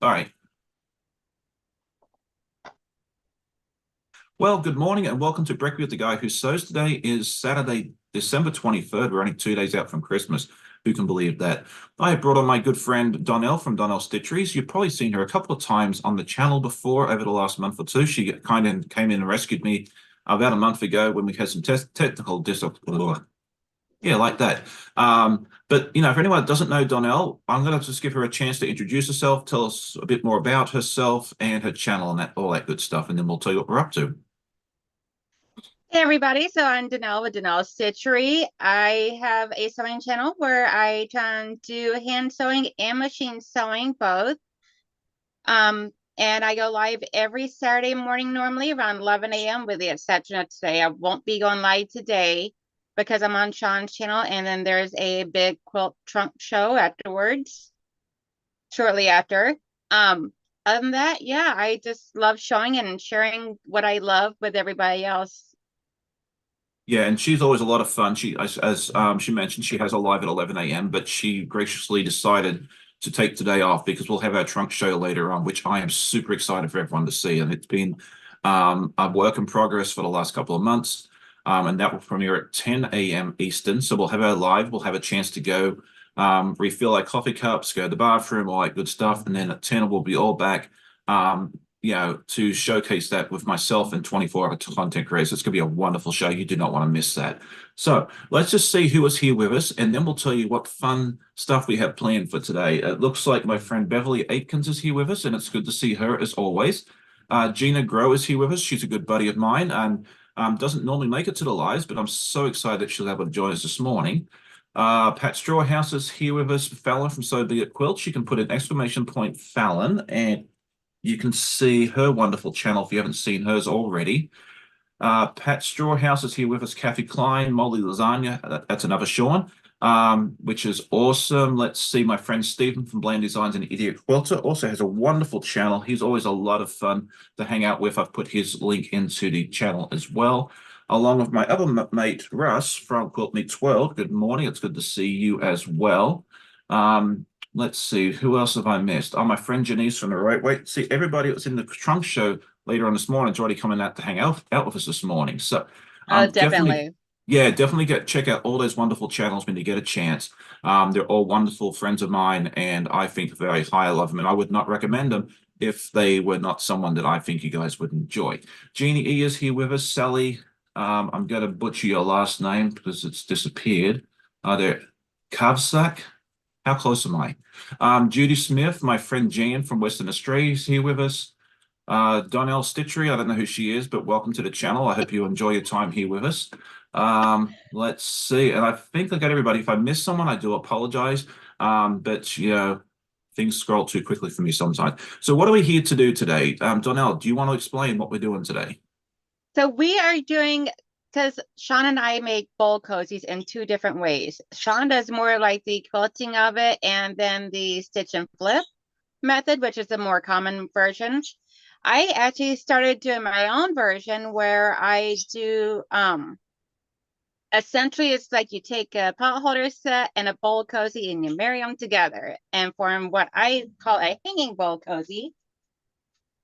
All right. Well, good morning and welcome to Brekkie with the Guy Who Sews. Today is Saturday, December 23rd. We're only 2 days out from Christmas. Who can believe that? I have brought on my good friend Donnell from DonnellsStitchery. You've probably seen her a couple of times on the channel before over the last month or two. She kind of came in and rescued me about a month ago when we had some technical difficulties. Yeah, like that. But if anyone that doesn't know Donnell, I'm going to just give her a chance to introduce herself, tell us a bit more about herself and her channel and all that good stuff, and then we'll tell you what we're up to. Hey everybody, so I'm Donnell with DonnellsStitchery. I have a sewing channel where I can do hand sewing and machine sewing both. And I go live every Saturday morning normally around 11 a.m. with the exception of today. I won't be going live today because I'm on Sean's channel and then there's a big quilt trunk show afterwards, shortly after. Other than that, yeah, I just love showing and sharing what I love with everybody else. Yeah, and she's always a lot of fun. As she mentioned, she has a live at 11 a.m., but she graciously decided to take today off because we'll have our trunk show later on, which I am super excited for everyone to see. And it's been a work in progress for the last couple of months. And that will premiere at 10 a.m. Eastern. So we'll have our live. We'll have a chance to go refill our coffee cups, go to the bathroom, all that good stuff. And then at 10, we'll be all back. To showcase that with myself and 24 other content creators. It's going to be a wonderful show. You do not want to miss that. So let's just see who is here with us, and then we'll tell you what fun stuff we have planned for today. It looks like my friend Beverly Aitkins is here with us, and it's good to see her as always. Gina Grow is here with us. She's a good buddy of mine and doesn't normally make it to the lives, but I'm so excited that she'll be able to join us this morning. Pat Strawhouse is here with us. Fallon from So Be It Quilt. She can put an exclamation point Fallon, and you can see her wonderful channel if you haven't seen hers already. Pat Strawhouse is here with us. Kathy Klein, Molly Lasagna. That's another Sean, which is awesome. Let's see. My friend Stephen from Bland Designs and Idiot Quilter also has a wonderful channel. He's always a lot of fun to hang out with. I've put his link into the channel as well, along with my other mate, Russ from Quilt Meets World. Good morning. It's good to see you as well. Let's see, who else have I missed? Oh, my friend Janice from the Right Way. See, everybody that was in the trunk show later on this morning is already coming out to hang out with us this morning. So definitely, Definitely. yeah, definitely check out all those wonderful channels when you get a chance. They're all wonderful friends of mine, and I think very highly of them, and I would not recommend them if they were not someone that I think you guys would enjoy. Jeannie E is here with us. Sally, I'm going to butcher your last name because it's disappeared. There, Kavsak. How close am I? Judy Smith, my friend Jan from Western Australia is here with us. DonnellsStitchery, I don't know who she is, but welcome to the channel. I hope you enjoy your time here with us. Let's see. And I think I got everybody. If I missed someone, I do apologize. But things scroll too quickly for me sometimes. So what are we here to do today? Donnell, do you want to explain what we're doing today? So we are doing, because Sean and I make bowl cozies in two different ways. Sean does more like the quilting of it and then the stitch and flip method, which is the more common version. I actually started doing my own version where I do essentially it's like you take a pot holder set and a bowl cozy and you marry them together and form what I call a hanging bowl cozy.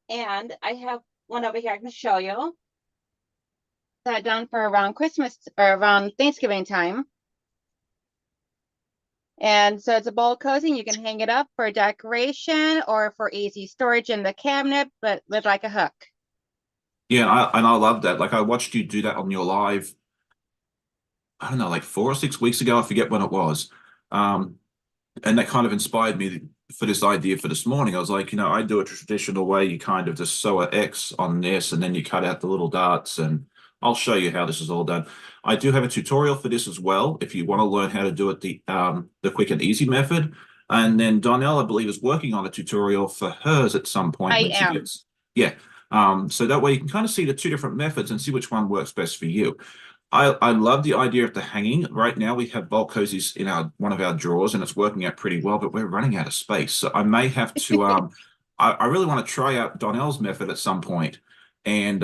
And I have one over here I can show you that done for around Christmas or around Thanksgiving time. And so it's a bowl cozy. You can hang it up for decoration or for easy storage in the cabinet, but with like a hook. Yeah, I love that. Like I watched you do that on your live, I don't know, like 4 or 6 weeks ago. I forget when it was. Um, and that kind of inspired me for this idea for this morning. I was like, I do a traditional way. You kind of just sew an X on this, and then you cut out the little darts, and I'll show you how this is all done. I do have a tutorial for this as well, if you want to learn how to do it the quick and easy method. And then Donnell, I believe, is working on a tutorial for hers at some point I when she am. gets, yeah. So that way you can kind of see the two different methods and see which one works best for you. I love the idea of the hanging. Right now we have bulk cozies in our one of our drawers and it's working out pretty well, but we're running out of space. So I may have to I really want to try out Donnell's method at some point and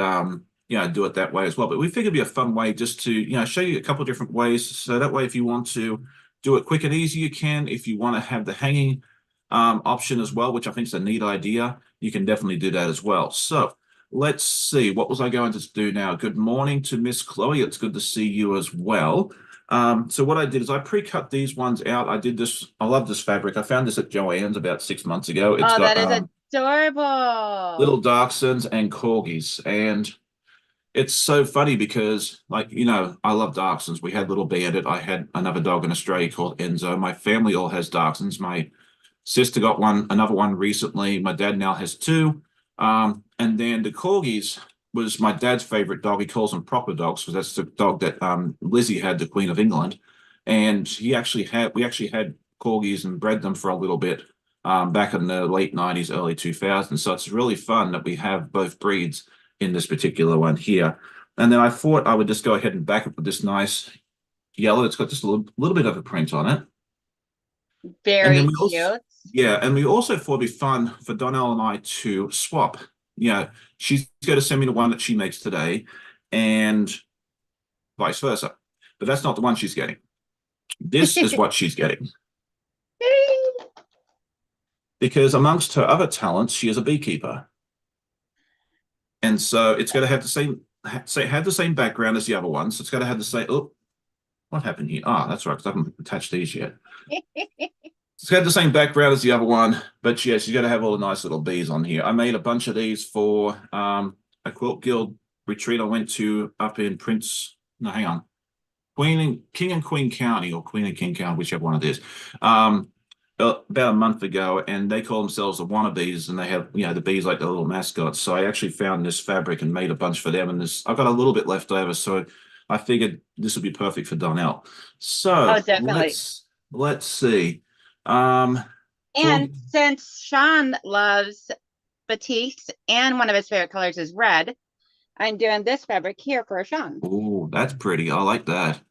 do it that way as well. But we figured it'd be a fun way just to, show you a couple of different ways. So that way if you want to do it quick and easy, you can. If you want to have the hanging option as well, which I think is a neat idea. You can definitely do that as well. So let's see. What was I going to do now? Good morning to Miss Chloe. It's good to see you as well. So what I did is I pre-cut these ones out. I did this. I love this fabric. I found this at Joann's about 6 months ago. It's Oh, got that is adorable. little dachshunds and corgis, and it's so funny because, like, I love dachshunds. We had little Bandit. I had another dog in Australia called Enzo. My family all has dachshunds. My sister got another one recently. My dad now has two. And then the corgis was my dad's favorite dog. He calls them proper dogs because that's the dog that Lizzie had, the Queen of England. And we actually had corgis and bred them for a little bit back in the late 90s, early 2000s. So it's really fun that we have both breeds in this particular one here. And then I thought I would just go ahead and back up with this nice yellow. It's got just a little bit of a print on it. And then Very we also, cute. yeah, and we also thought it'd be fun for Donnell and I to swap. She's going to send me the one that she makes today, and vice versa. But that's not the one she's getting. This is what she's getting. Because amongst her other talents, she is a beekeeper. And so it's going to have the same background as the other one. So it's going to have the same. Oh, what happened here? Ah, that's right, because I haven't attached these yet. It's got the same background as the other one, but yes, you got to have all the nice little bees on here. I made a bunch of these for a quilt guild retreat I went to up in hang on, King and Queen County, or Queen and King County, whichever one it is. About a month ago, and they call themselves the wannabes, and they have the bees like the little mascots. So I actually found this fabric and made a bunch for them, and I've got a little bit left over, so I figured this would be perfect for Donnell. So Oh, definitely. let's see. Um, for And since Sean loves batiks and one of his favorite colors is red, I'm doing this fabric here for Sean. Oh, that's pretty. I like that.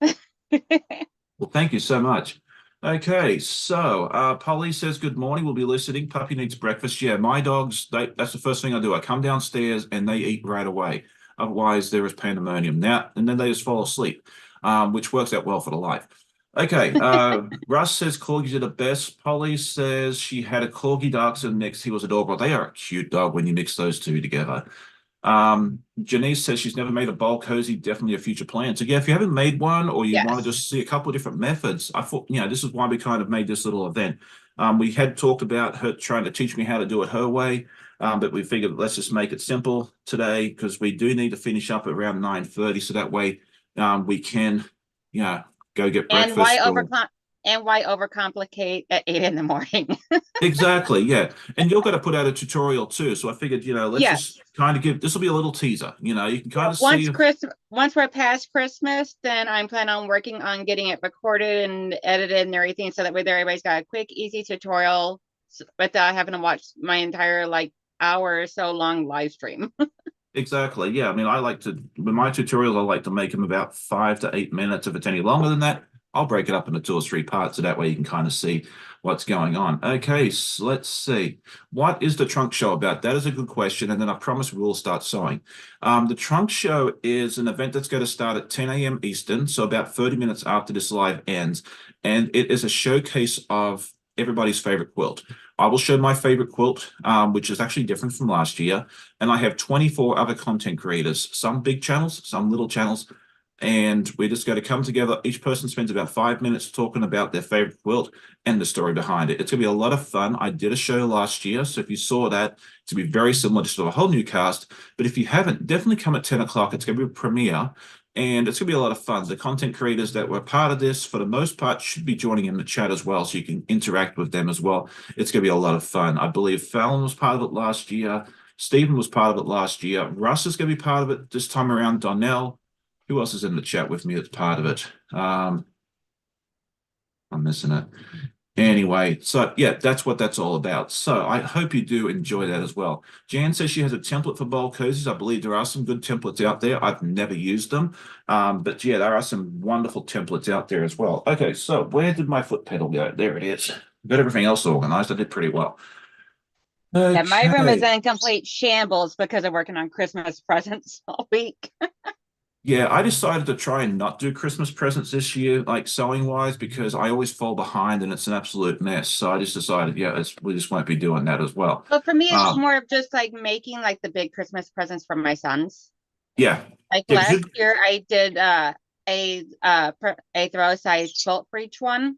Well, thank you so much. Okay, so Polly says good morning. We'll be listening. Puppy needs breakfast. Yeah, my dogs, that's the first thing I do. I come downstairs and they eat right away. Otherwise, there is pandemonium. Now, and then they just fall asleep, which works out well for the life. Okay, Russ says corgis are the best. Polly says she had a corgi dachshund mix. He was adorable. They are a cute dog when you mix those two together. Janice says she's never made a bowl cozy, definitely a future plan. So yeah, if you haven't made one or you want to Yes. just see a couple of different methods, I thought, this is why we kind of made this little event. We had talked about her trying to teach me how to do it her way, but we figured let's just make it simple today because we do need to finish up at around 9:30, so that way we can, go get And why breakfast or overcomplicate at 8 in the morning? exactly, yeah. And you're going to put out a tutorial too. So I figured, let's Yes. just kind of this will be a little teaser. You can kind of Once see. once we're past Christmas, then I'm planning on working on getting it recorded and edited and everything, so that way everybody's got a quick, easy tutorial without having to watch my entire hour or so long live stream. Exactly. Yeah. I mean, with my tutorials, I like to make them about 5 to 8 minutes. If it's any longer than that, I'll break it up into 2 or 3 parts. So that way you can kind of see what's going on. Okay. So let's see. What is the trunk show about? That is a good question. And then I promise we will start sewing. The trunk show is an event that's going to start at 10 a.m. Eastern. So about 30 minutes after this live ends. And it is a showcase of everybody's favorite quilt. I will show my favorite quilt, which is actually different from last year. And I have 24 other content creators, some big channels, some little channels. And we're just going to come together. Each person spends about 5 minutes talking about their favorite quilt and the story behind it. It's going to be a lot of fun. I did a show last year. So if you saw that, it's going to be very similar, just to a whole new cast. But if you haven't, definitely come at 10 o'clock. It's going to be a premiere. And it's going to be a lot of fun. The content creators that were part of this, for the most part, should be joining in the chat as well, so you can interact with them as well. It's going to be a lot of fun. I believe Fallon was part of it last year. Stephen was part of it last year. Russ is going to be part of it this time around. Donnell. Who else is in the chat with me that's part of it? I'm missing it. Anyway, so yeah, that's what that's all about. So I hope you do enjoy that as well. Jan says she has a template for bowl cozies. I believe there are some good templates out there. I've never used them. But yeah, there are some wonderful templates out there as well. Okay, so where did my foot pedal go? There it is. Got everything else organized. I did pretty well. Yeah, my room is Okay. in complete shambles because I'm working on Christmas presents all week. Yeah, I decided to try and not do Christmas presents this year, like sewing wise, because I always fall behind and it's an absolute mess. So I just decided, yeah, we just won't be doing that as well. But for me, it's Um, more of just like making like the big Christmas presents for my sons. yeah, Like yeah, 'cause last year, I did a throw size quilt for each one,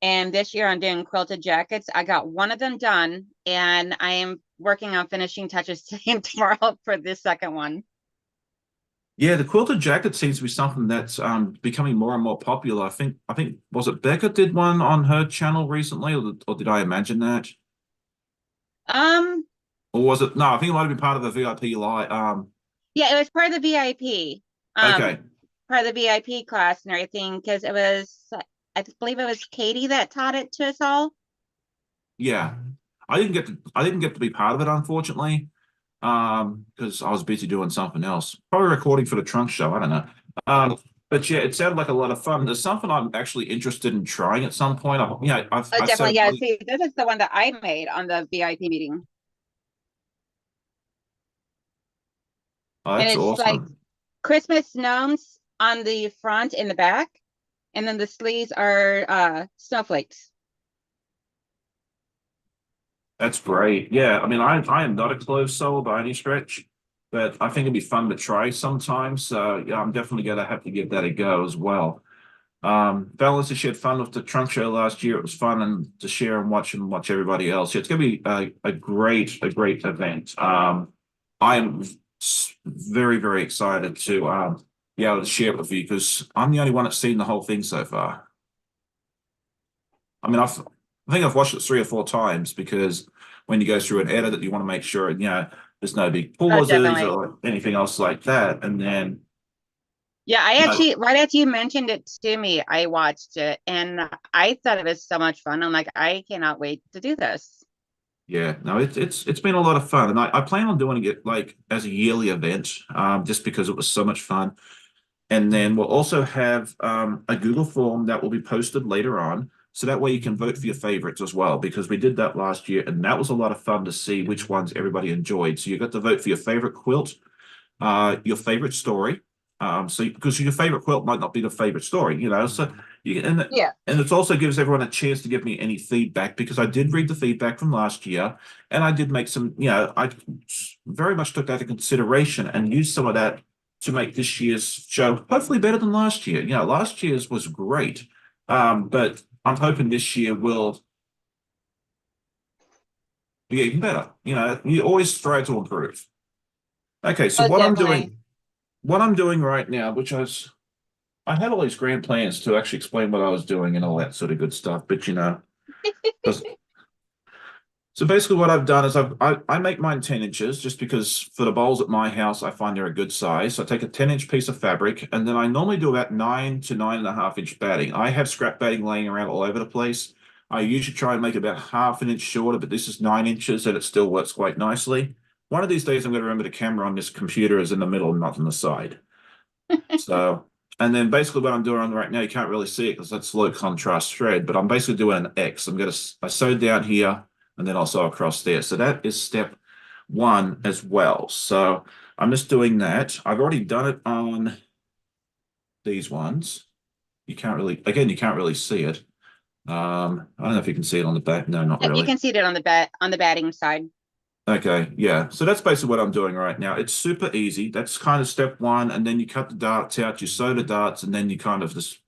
and this year I'm doing quilted jackets. I got one of them done, and I am working on finishing touches today and tomorrow for this second one. yeah, the quilted jacket seems to be something that's becoming more and more popular. I think was it Becca did one on her channel recently, or did I imagine that? Um, Or was it? No, I think it might have been part of the VIP live. yeah, it was part of the VIP, Okay, part of the VIP class and everything because it was, I believe it was Katie that taught it to us all. yeah, I didn't get to be part of it, unfortunately, because I was busy doing something else, probably recording for the trunk show. I don't know. Um, but yeah, it sounded like a lot of fun. There's something I'm actually interested in trying at some point. Oh, I've said definitely. Yeah. See, this is the one that I made on the VIP meeting. oh, And that's it's like awesome. Christmas gnomes on the front and the back. And then the sleeves are snowflakes. That's great. Yeah, I mean, I am not a clove sewer by any stretch, but I think it'd be fun to try sometime. So yeah, I'm definitely gonna have to give that a go as well. Fellas, you had fun with the trunk show last year. It was fun and to share and watch everybody else. Yeah, it's gonna be a great event. I am very, very excited to be able to share it with you because I'm the only one that's seen the whole thing so far. I mean, I think I've watched it 3 or 4 times because when you go through and edit it, you want to make sure, there's no big Oh, pauses definitely. or anything else like that. And then, Yeah, I no, actually, right after you mentioned it to me, I watched it and I thought it was so much fun. I'm like, I cannot wait to do this. yeah, no, it's been a lot of fun, and I plan on doing it like as a yearly event, just because it was so much fun. And then we'll also have a Google form that will be posted later on. So that way you can vote for your favorites as well, because we did that last year and that was a lot of fun to see which ones everybody enjoyed. So you got to vote for your favorite quilt, your favorite story. So because your favorite quilt might not be the favorite story, so you Yeah. and it also gives everyone a chance to give me any feedback because I did read the feedback from last year and I did make some, I very much took that into consideration and used some of that to make this year's show hopefully better than last year. Last year's was great. But I'm hoping this year will be even better. You always try to improve. Okay, so Oh, definitely. what I'm doing right now, I had all these grand plans to actually explain what I was doing and all that sort of good stuff, but 'cause- so basically what I've done is I make mine 10 inches just because for the bowls at my house, I find they're a good size. So I take a 10-inch piece of fabric and then I normally do about 9 to 9.5 inch batting. I have scrap batting laying around all over the place. I usually try and make it about half an inch shorter, but this is 9 inches and it still works quite nicely. One of these days, I'm going to remember the camera on this computer is in the middle, not on the side. So, and then basically what I'm doing on right now, you can't really see it because that's low contrast thread, but I'm basically doing an X. I sewed down here and then I'll sew across there. So that is step one as well. So I'm just doing that. I've already done it on these ones. You can't really see it. I don't know if you can see it on the back. No, not Yep, you really. can see it on the batting side. Okay, yeah. So that's basically what I'm doing right now. It's super easy. That's kind of step one. And then you cut the darts out, you sew the darts, and then you kind of just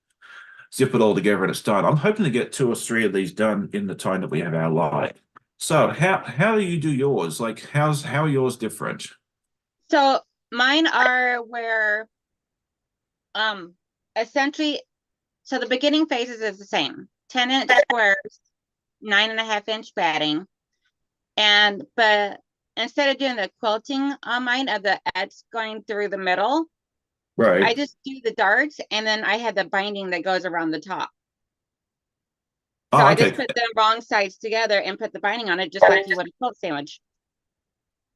zip it all together and it's done. I'm hoping to get 2 or 3 of these done in the time that we have our live. So how do you do yours? Like how are yours different? So mine are where um essentially, so the beginning phases is the same. 10-inch squares, 9.5-inch batting. And but instead of doing the quilting on mine of the edge going through the middle, I Right. just do the darts and then I have the binding that goes around the top. So Oh, I just okay. put the wrong sides together and put the binding on it just like you would a quilt sandwich.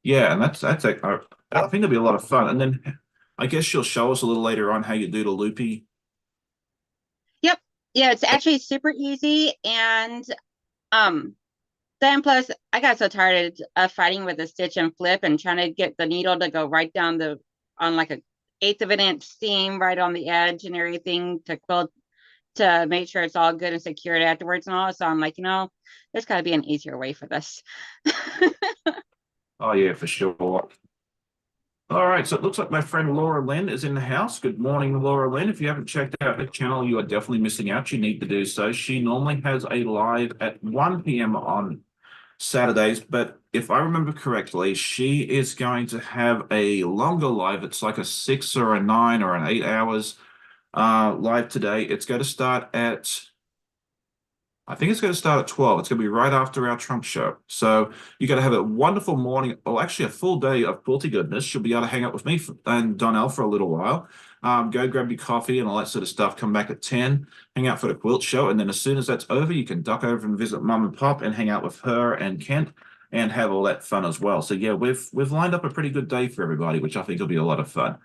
Yeah, and I think it'll be a lot of fun. And then I guess you'll show us a little later on how you do the loopy. Yep. Yeah, it's actually super easy and um then plus I got so tired of fighting with the stitch and flip and trying to get the needle to go right down the on like eighth of an inch seam right on the edge and everything to quilt to make sure it's all good and secured afterwards and all. So I'm like, there's got to be an easier way for this. Oh yeah, for sure. All right, so it looks like my friend Laura Lynn is in the house. Good morning, Laura Lynn. If you haven't checked out her channel, you are definitely missing out. You need to do so. She normally has a live at 1 p.m. on Saturdays, but if I remember correctly, she is going to have a longer live. It's like a 6 or a 9 or an 8 hours live today. It's going to start at I think it's going to start at 12. It's going to be right after our trunk show. So you're going to have a wonderful morning, or actually a full day of quilty goodness. You'll be able to hang out with me and Donnell for a little while. Go grab your coffee and all that sort of stuff. Come back at 10, hang out for the quilt show. And then as soon as that's over, you can duck over and visit Mum and Pop and hang out with her and Kent and have all that fun as well. So yeah, we've lined up a pretty good day for everybody, which I think will be a lot of fun.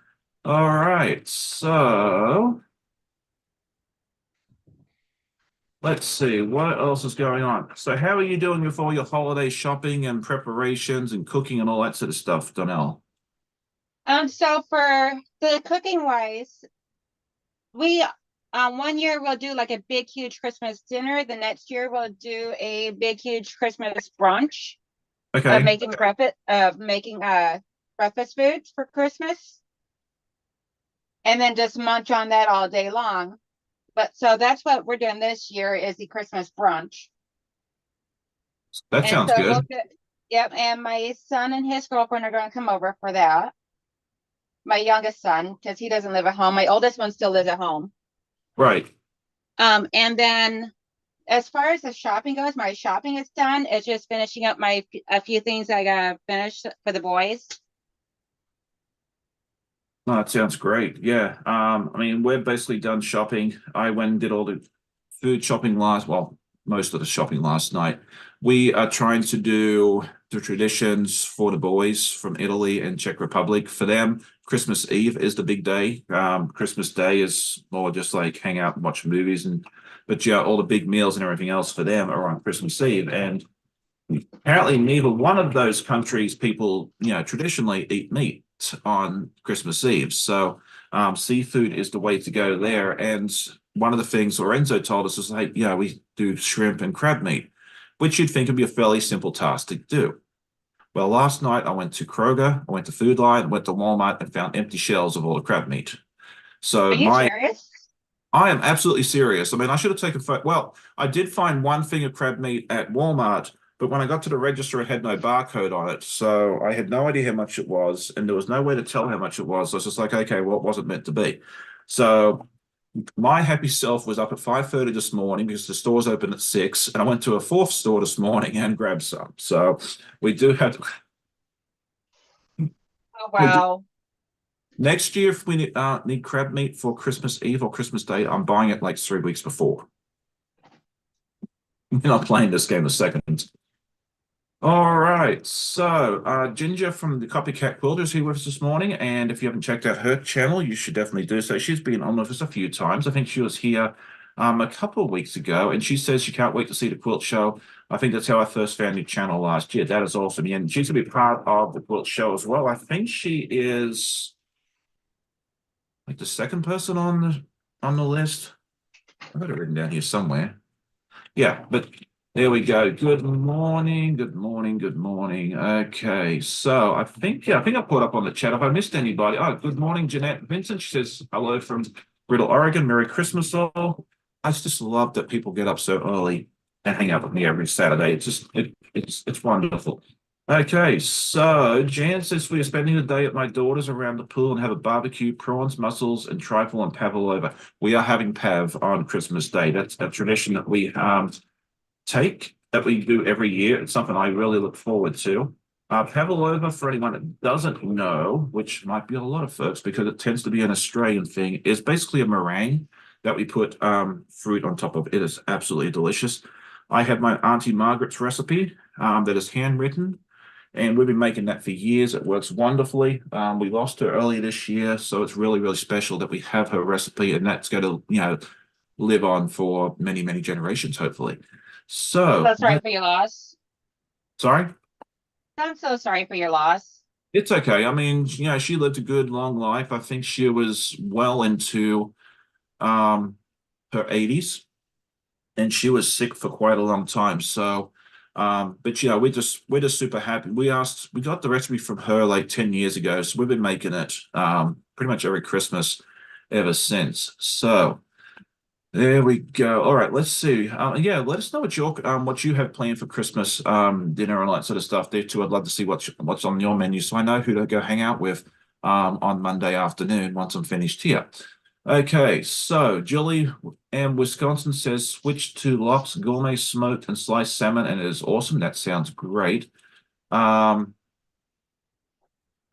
All right, so let's see, what else is going on? So how are you doing with all your holiday shopping and preparations and cooking and all that sort of stuff, Donnell? So for the cooking wise, we 1 year we'll do like a big huge Christmas dinner. The next year we'll do a big huge Christmas brunch of Okay, making breakfast foods for Christmas, and then just munch on that all day long. But so that's what we're doing this year is the Christmas brunch. that And sounds so we'll good. get, yep, and my son and his girlfriend are going to come over for that. My youngest son, because he doesn't live at home. My oldest one still lives at home. Right. And then as far as the shopping goes, my shopping is done. It's just finishing up a few things I gotta finish for the boys. No, that sounds great. Yeah. I mean, we're basically done shopping. I went and did all the food shopping most of the shopping last night. We are trying to do the traditions for the boys from Italy and Czech Republic. For them, Christmas Eve is the big day. Christmas Day is more just like hang out and watch movies but yeah, all the big meals and everything else for them are on Christmas Eve. And apparently neither one of those countries people, traditionally eat meat on Christmas Eve. So seafood is the way to go there. And one of the things Lorenzo told us is like, we do shrimp and crab meat, which you'd think would be a fairly simple task to do. Well, last night I went to Kroger, I went to Food Lion, went to Walmart and found empty shelves of all the crab meat. Are So you serious? I am absolutely serious. I mean, I should have taken photo. Well, I did find one thing of crab meat at Walmart, but when I got to the register, it had no barcode on it. So I had no idea how much it was, and there was no way to tell how much it was. So I was just like, okay, well, it wasn't meant to be. So my happy self was up at 5:30 this morning because the store's open at 6, and I went to a fourth store this morning and grabbed some. So we do have Oh we do, wow. next year if we need crab meat for Christmas Eve or Christmas Day, I'm buying it like 3 weeks before. We're not playing this game a second. All right, so Ginger from the Copycat Quilter is here with us this morning, and if you haven't checked out her channel, you should definitely do so. She's been on with us a few times. I think she was here a couple of weeks ago, and she says she can't wait to see the quilt show. I think that's how I first found your channel last year. That is awesome. And she's going to be part of the quilt show as well. I think she is like the second person on the list. I've got it written down here somewhere. Yeah, but there we go. Good morning, good morning, good morning. Okay, so I think I put up on the chat. If I missed anybody, good morning, Jeanette Vincent. She says hello from Brittle, Oregon. Merry Christmas, all. I just love that people get up so early and hang out with me every Saturday. It's wonderful. Okay, so Jan says we are spending the day at my daughter's around the pool and have a barbecue, prawns, mussels, and trifle and pavlova. We are having pav on Christmas Day. That's a tradition that we that we do every year. It's something I really look forward to. Pavlova, for anyone that doesn't know, which might be a lot of folks because it tends to be an Australian thing, is basically a meringue that we put fruit on top of. It is absolutely delicious. I have my Auntie Margaret's recipe that is handwritten, and we've been making that for years. It works wonderfully. We lost her earlier this year, so it's really, really special that we have her recipe, and that's going to, live on for many, many generations, hopefully. So, So sorry for your loss. sorry? I'm so sorry for your loss. It's okay. I mean, she lived a good long life. I think she was well into um her 80s, and she was sick for quite a long time. So, but we're just super happy. We got the recipe from her like 10 years ago, so we've been making it pretty much every Christmas ever since. So there we go. All right, let's see. Yeah, let us know what you have planned for Christmas dinner and all that sort of stuff there too. I'd love to see what's on your menu so I know who to go hang out with on Monday afternoon once I'm finished here. Okay, so Julie and Wisconsin says switch to Lox gourmet smoked and sliced salmon, and it is awesome. That sounds great. Um,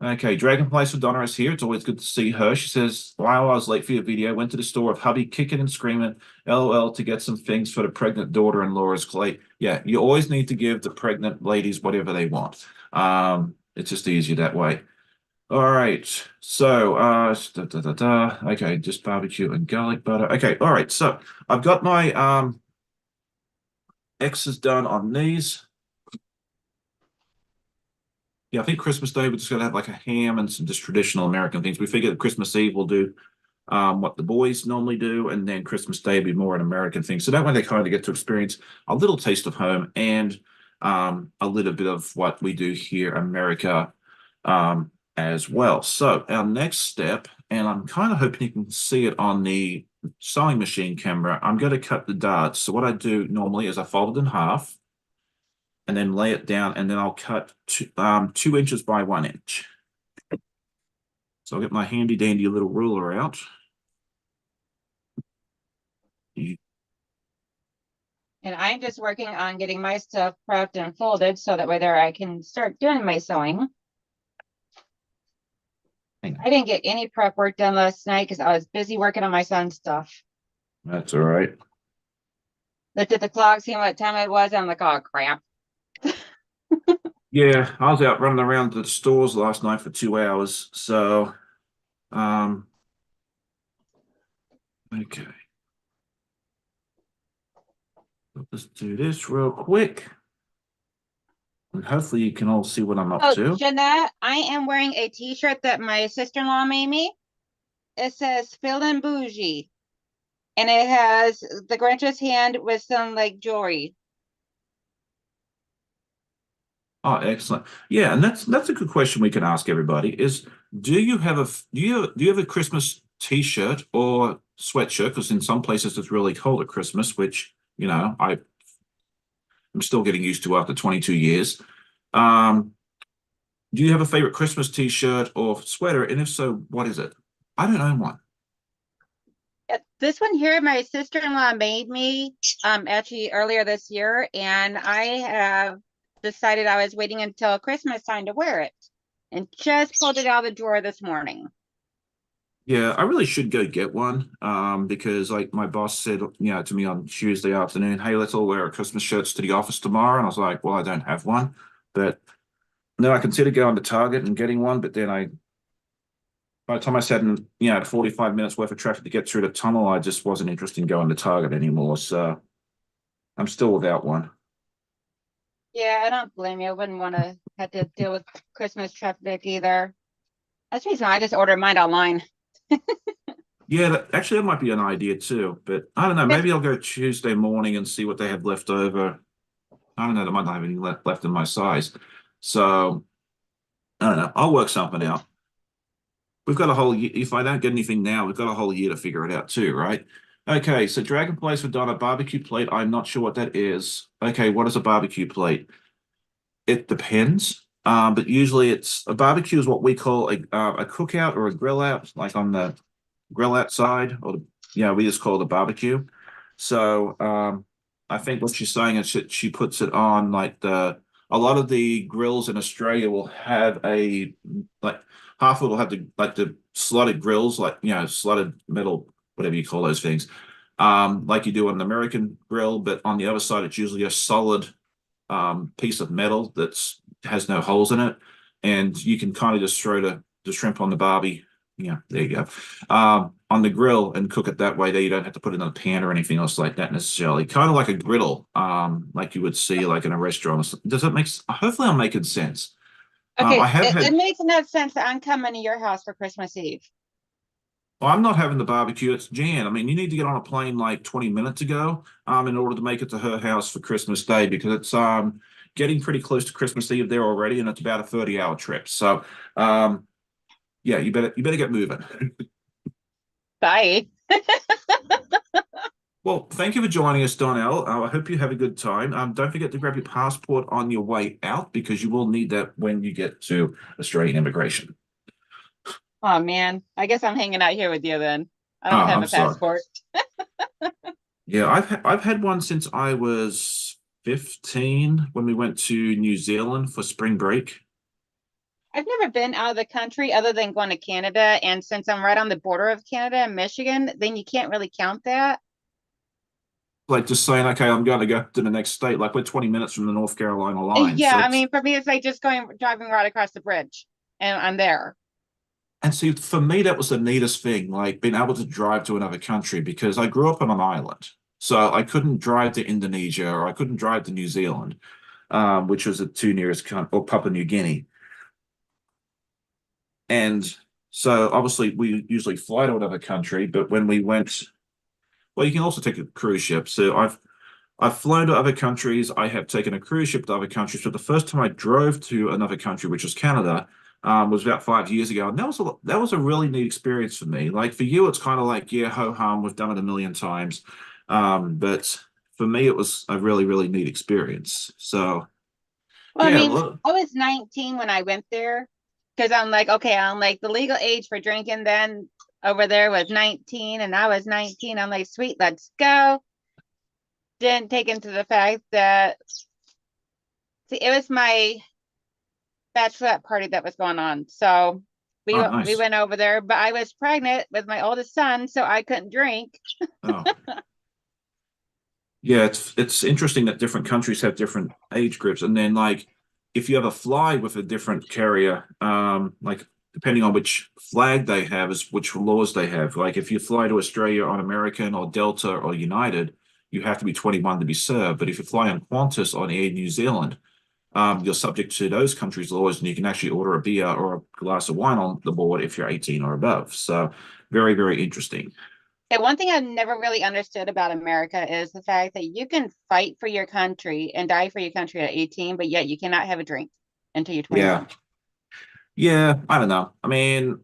Okay, Dragonfly Donna is here. It's always good to see her. She says, "Wow, I was late for your video. Went to the store with hubby kicking and screaming, LOL, to get some things for the pregnant daughter in Laura's clay." Yeah, you always need to give the pregnant ladies whatever they want. It's just easier that way. All right. So, okay, just barbecue and garlic butter. Okay, all right. So I've got my X's done on these. Yeah, I think Christmas Day we're just gonna have like a ham and some just traditional American things. We figured Christmas Eve we'll do what the boys normally do, and then Christmas Day be more an American thing. So that way they kind of get to experience a little taste of home and a little bit of what we do here in America as well. So our next step, and I'm kind of hoping you can see it on the sewing machine camera, I'm going to cut the darts. So what I do normally is I fold it in half and then lay it down, and then I'll cut 2 inches by 1 inch. So I'll get my handy dandy little ruler out. And I'm just working on getting my stuff prepped and folded so that way there I can start doing my sewing. I didn't get any prep work done last night because I was busy working on my son's stuff. That's all right. Looked at the clock, seeing what time it was. I'm like, oh crap. Yeah, I was out running around the stores last night for 2 hours. So, okay. Let's do this real quick. And hopefully you can all see what I'm up Oh, to. Jeanette, I am wearing a t-shirt that my sister-in-law made me. It says "Feeling Bougie," and it has the Grinch's hand with some like jewelry. Oh, excellent. Yeah, and that's a good question we can ask everybody is do you have a Christmas t-shirt or sweatshirt? Because in some places it's really cold at Christmas, which, I'm still getting used to after 22 years. Um, do you have a favorite Christmas t-shirt or sweater? And if so, what is it? I don't own one. This one here, my sister-in-law made me actually earlier this year, and I have decided I was waiting until Christmas time to wear it, and just pulled it out of the drawer this morning. Yeah, I really should go get one. Because like my boss said, to me on Tuesday afternoon, hey, let's all wear our Christmas shirts to the office tomorrow. And I was like, well, I don't have one. But then I considered going to Target and getting one, but then by the time I sat in, 45 minutes worth of traffic to get through the tunnel, I just wasn't interested in going to Target anymore. So I'm still without one. Yeah, I don't blame you. I wouldn't want to have to deal with Christmas traffic either. That's the reason I just ordered mine online. Yeah, that might be an idea too. But I don't know. Maybe I'll go Tuesday morning and see what they have left over. I don't know. They might not have any left in my size. So I don't know. I'll work something out. We've got a whole year. If I don't get anything now, we've got a whole year to figure it out too, right? Okay, so Dragon Place for Donna barbecue plate. I'm not sure what that is. Okay, what is a barbecue plate? It depends. But usually it's a barbecue is what we call a cookout or a grill out, like on the grill outside, or we just call it a barbecue. So I think what she's saying is that she puts it on like a lot of the grills in Australia will have like half of it will have the slotted grills, like slotted metal, whatever you call those things, like you do on an American grill, but on the other side it's usually a solid piece of metal that's has no holes in it, and you can kind of just throw the shrimp on the barbie. Yeah, there you go. On the grill and cook it that way. There, you don't have to put it in a pan or anything else like that necessarily. Kind of like a griddle, like you would see like in a restaurant. Does that make? Hopefully, I'm making sense. Okay, I have it had. makes enough sense that I'm coming to your house for Christmas Eve. Well, I'm not having the barbecue. It's Jan. I mean, you need to get on a plane like 20 minutes ago, in order to make it to her house for Christmas Day because it's getting pretty close to Christmas Eve there already, and it's about a 30-hour trip. So, um, yeah, you better get moving. Bye. Well, thank you for joining us, Donnell. I hope you have a good time. Don't forget to grab your passport on your way out because you will need that when you get to Australian immigration. Oh man, I guess I'm hanging out here with you then. I Oh, don't have I'm a sorry. passport. Yeah, I've had one since I was 15 when we went to New Zealand for spring break. I've never been out of the country other than going to Canada, and since I'm right on the border of Canada and Michigan, then you can't really count that. Like just saying, okay, I'm going to go to the next state. Like we're 20 minutes from the North Carolina line. Yeah, So I it's, mean, for me, it's like just going driving right across the bridge, and I'm there. and see, for me, that was the neatest thing, like being able to drive to another country because I grew up on an island. So I couldn't drive to Indonesia or I couldn't drive to New Zealand, which was the two nearest, or Papua New Guinea. And so obviously we usually fly to another country, but when we went, well, you can also take a cruise ship. So I've flown to other countries. I have taken a cruise ship to other countries. But the first time I drove to another country, which was Canada, was about 5 years ago, and that was a really neat experience for me. Like for you, it's kind of like yeah, ho hum, we've done it a million times, but for me, it was a really neat experience. So Well, I yeah, mean, look, I was 19 when I went there because I'm like, okay, I'm like the legal age for drinking then over there was 19 and I was 19. I'm like, sweet, let's go. Didn't take into the fact that, see, it was my bachelorette party that was going on. So oh we nice. went over there, but I was pregnant with my oldest son, so I couldn't drink. Oh yeah, it's interesting that different countries have different age groups, and then like if you ever fly with a different carrier, like depending on which flag they have, is which laws they have. Like if you fly to Australia on American or Delta or United, you have to be 21 to be served. But if you fly on Qantas on Air New Zealand, you're subject to those countries' laws, and you can actually order a beer or a glass of wine on the board if you're 18 or above. So very interesting. And one thing I've never really understood about America is the fact that you can fight for your country and die for your country at 18, but yet you cannot have a drink until you're Yeah. 21. Yeah, I don't know. I mean,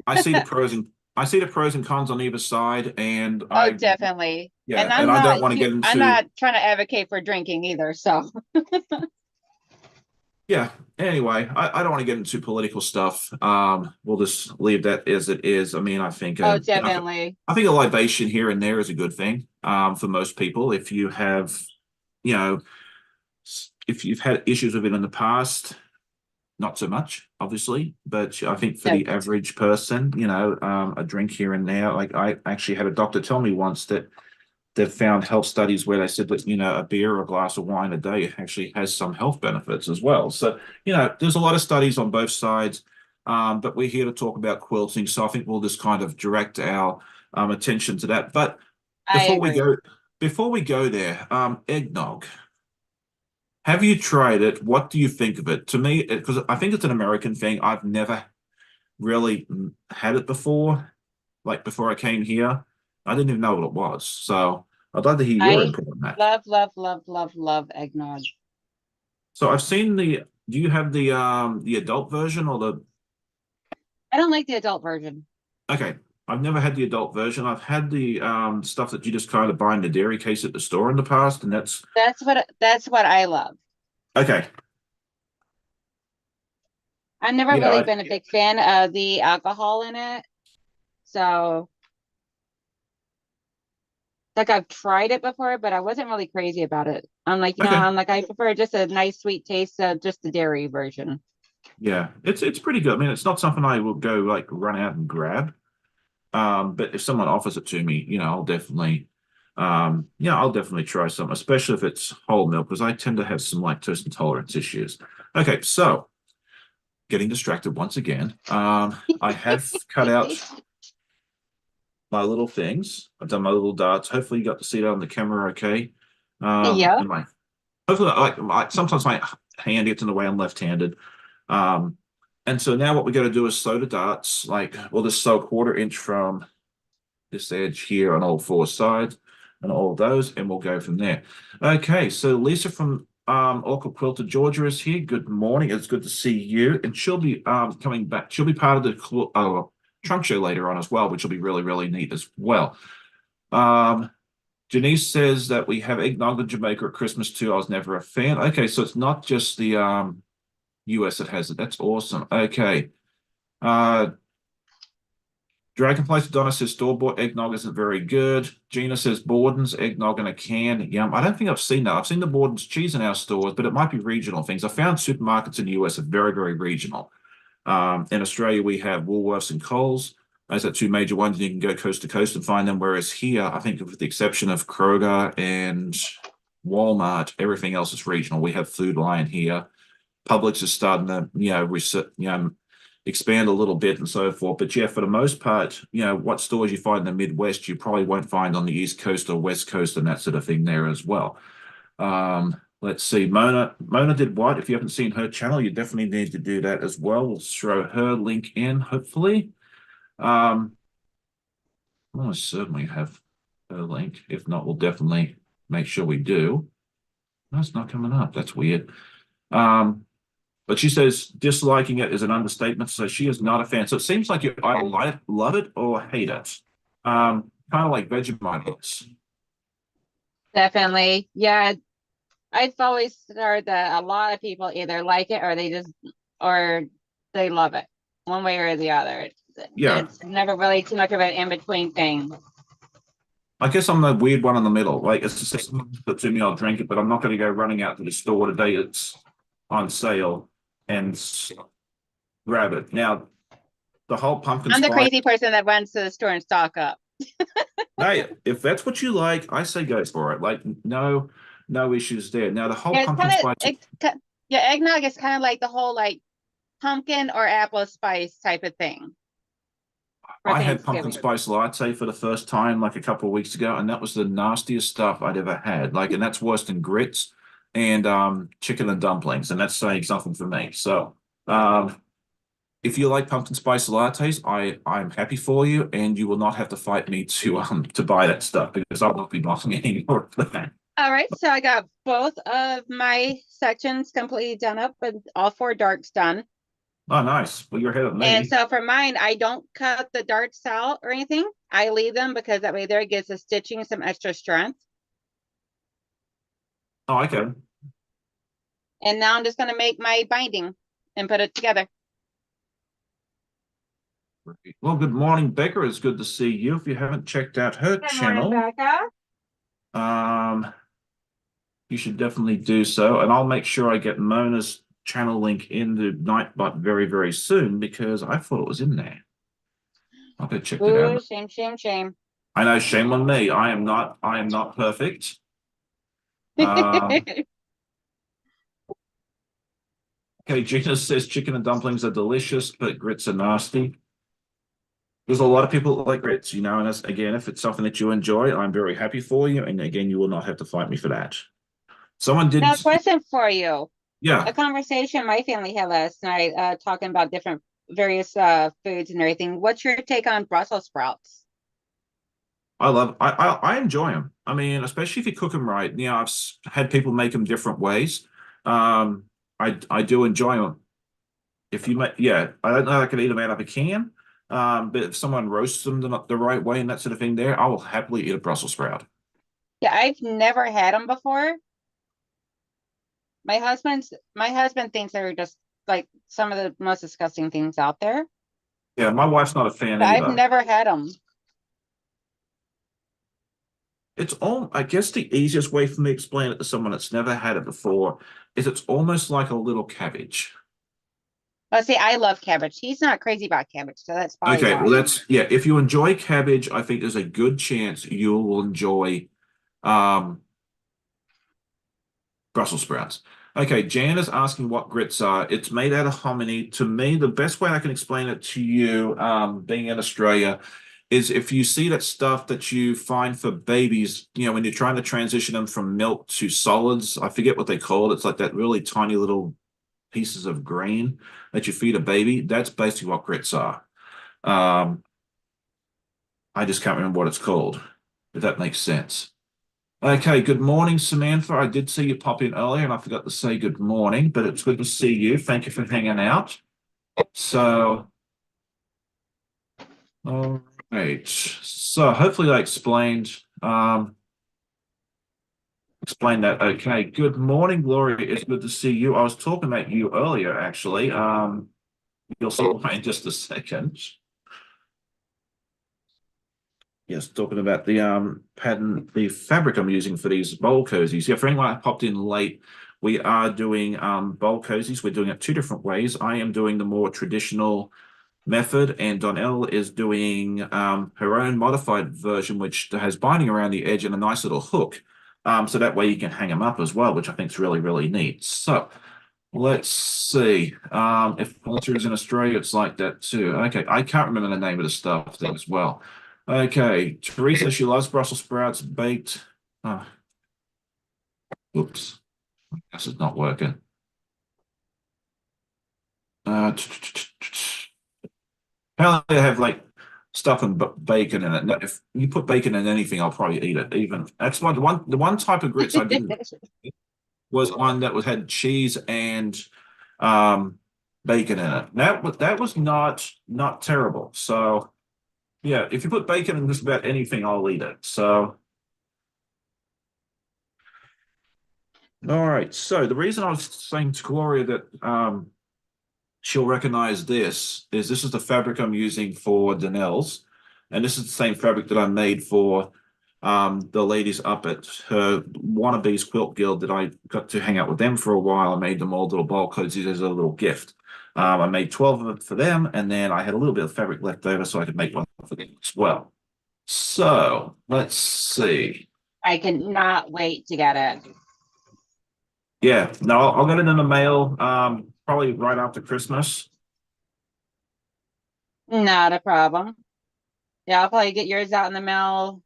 I see the pros and I see the pros and cons on either side, and Oh, definitely. And and I don't want to get I'm into not trying to advocate for drinking either. So, yeah. Anyway, I don't want to get into political stuff. We'll just leave that as it is. I mean, oh, definitely. I think a libation here and there is a good thing, for most people. If you have, you know, if you've had issues with it in the past, not so much, obviously, but I think for No. the average person, a drink here and there. Like I actually had a doctor tell me once that they've found health studies where they said that a beer or a glass of wine a day actually has some health benefits as well. So there's a lot of studies on both sides, but we're here to talk about quilting, so I think we'll just kind of direct our attention to that. But I before we agree. go, before we go there, eggnog. Have you tried it? What do you think of it? To me, because I think it's an American thing. I've never really had it before. Like before I came here, I didn't even know what it was. So I'd love to hear your I input on that. love eggnog. So I've seen the. Do you have the adult version or the? I don't like the adult version. Okay, I've never had the adult version. I've had the stuff that you just kind of buy in the dairy case at the store in the past, and that's That's what I love. okay. I've never Yeah, really been a big fan of the alcohol in it. So, like I've tried it before, but I wasn't really crazy about it. I'm like, okay. I'm like I prefer just a nice sweet taste of just the dairy version. Yeah, it's pretty good. I mean, it's not something I will go like run out and grab. But if someone offers it to me, I'll definitely try some, especially if it's whole milk, because I tend to have some lactose intolerance issues. Okay, so getting distracted once again. I have cut out my little things. I've done my little darts. Hopefully, you got to see that on the camera, okay? Yeah. And my hopefully, sometimes my hand gets in the way. I'm left-handed. And so now what we got to do is sew the darts. Like we'll just sew a 1/4 inch from this edge here on all 4 sides and all those, and we'll go from there. Okay, so Lisa from Orchid Quilter Georgia is here. Good morning. It's good to see you. And she'll be coming back. She'll be part of the trunk show later on as well, which will be really, really neat as well. Janice says that we have eggnog in Jamaica at Christmas too. I was never a fan. Okay, so it's not just the US that has it. That's awesome. Okay. Dragonfly Donna says store-bought eggnog isn't very good. Gina says Borden's eggnog in a can. Yum. I don't think I've seen that. I've seen the Borden's cheese in our stores, but it might be regional things. I found supermarkets in the US are very, very regional. In Australia, we have Woolworths and Coles. Those are 2 major ones. You can go coast to coast and find them. Whereas here, I think with the exception of Kroger and Walmart, everything else is regional. We have Food Lion here. Publix is starting to, expand a little bit and so forth. But yeah, for the most part, what stores you find in the Midwest, you probably won't find on the East Coast or West Coast and that sort of thing there as well. Let's see. Mona did what? If you haven't seen her channel, you definitely need to do that as well. We'll throw her link in, hopefully. We'll certainly have her link. If not, we'll definitely make sure we do. That's not coming up. That's weird. But she says disliking it is an understatement, so she is not a fan. So it seems like you either love it or hate it. Kind of like Vegemite is. Definitely. Yeah. I've always heard that a lot of people either like it or they love it, one way or the other. Yeah. It's never really too much of an in-between thing. I guess I'm the weird one in the middle. Like it's just that's in me, I'll drink it, but I'm not going to go running out to the store today. It's on sale and grab it. Now, the whole pumpkin I'm the spice. crazy person that runs to the store and stock up. Hey, if that's what you like, I say go for it. Like no issues there. Now the whole Yeah, pumpkin spice. Eggnog is kind of like the whole like pumpkin or apple spice type of thing. I had pumpkin spice latte for the first time like a couple of weeks ago, and that was the nastiest stuff I'd ever had. Like, and that's worse than grits and chicken and dumplings, and that's saying something for me. So if you like pumpkin spice lattes, I'm happy for you, and you will not have to fight me to buy that stuff because I won't be buying any more of that. All right, so I got both of my sections completely done up with all 4 darts done. Oh, nice. Well, you're ahead of me. And so for mine, I don't cut the darts out or anything. I leave them because that way there it gives the stitching some extra strength. Oh, okay. And now I'm just going to make my binding and put it together. Well, good morning, Becca. It's good to see you. If you haven't checked out her channel, you should definitely do so. And I'll make sure I get Mona's channel link in the Nightbot very, very soon because I thought it was in there. I'll go check it out. Shame, shame, shame. I know, shame on me. I am not perfect. Okay, Gina says chicken and dumplings are delicious, but grits are nasty. There's a lot of people that like grits, and again, if it's something that you enjoy, I'm very happy for you. And again, you will not have to fight me for that. Someone did. Now, question for you. Yeah. A conversation my family had last night, talking about different various foods and everything. What's your take on Brussels sprouts? I enjoy them. I mean, especially if you cook them right. I've had people make them different ways. I do enjoy them. If you make, yeah, I don't know if I can eat them out of a can. But if someone roasts them the right way and that sort of thing there, I will happily eat a Brussels sprout. Yeah, I've never had them before. My husband thinks they're just like some of the most disgusting things out there. Yeah, my wife's not a fan either. I've never had them. I guess the easiest way for me to explain it to someone that's never had it before is it's almost like a little cabbage. Let's see, I love cabbage. He's not crazy about cabbage, so that's probably okay. Why. Well, yeah. If you enjoy cabbage, I think there's a good chance you will enjoy Brussels sprouts. Okay, Jan is asking what grits are. It's made out of hominy. To me, the best way I can explain it to you, being in Australia, is if you see that stuff that you find for babies, when you're trying to transition them from milk to solids, I forget what they call it. It's like that really tiny little pieces of green that you feed a baby. That's basically what grits are. Um, I just can't remember what it's called, if that makes sense. Okay, good morning, Samantha. I did see you pop in earlier and I forgot to say good morning, but it's good to see you. Thank you for hanging out. So, all right. So hopefully I explained that okay. Good morning, Gloria. It's good to see you. I was talking about you earlier, actually. You'll see why in just a second. Yes, talking about the pattern, the fabric I'm using for these bowl cozies. Yeah, for anyone that popped in late, we are doing bowl cozies. We're doing it two different ways. I am doing the more traditional method, and Donnell is doing her own modified version, which has binding around the edge and a nice little hook. So that way you can hang them up as well, which I think is really, really neat. So let's see. If Walter is in Australia, it's like that too. Okay, I can't remember the name of the stuff thing as well. Okay, Teresa, she loves Brussels sprouts baked. Oh, oops, I guess it's not working. Apparently, they have like stuff and bacon in it. If you put bacon in anything, I'll probably eat it. Even that's the one type of grits I didn't was one that had cheese and um, bacon in it. That was not terrible. So yeah, if you put bacon in just about anything, I'll eat it. So all right. So the reason I was saying to Gloria that she'll recognize this is the fabric I'm using for Donnell's, and this is the same fabric that I made for the ladies up at her Wannabes Quilt Guild that I got to hang out with them for a while. I made them all little bowl cozies as a little gift. I made 12 of them for them, and then I had a little bit of fabric left over so I could make one for them as well. So let's see. I cannot wait to get it. Yeah, no, I'll get it in the mail probably right after Christmas. Not a problem. Yeah, I'll probably get yours out in the mail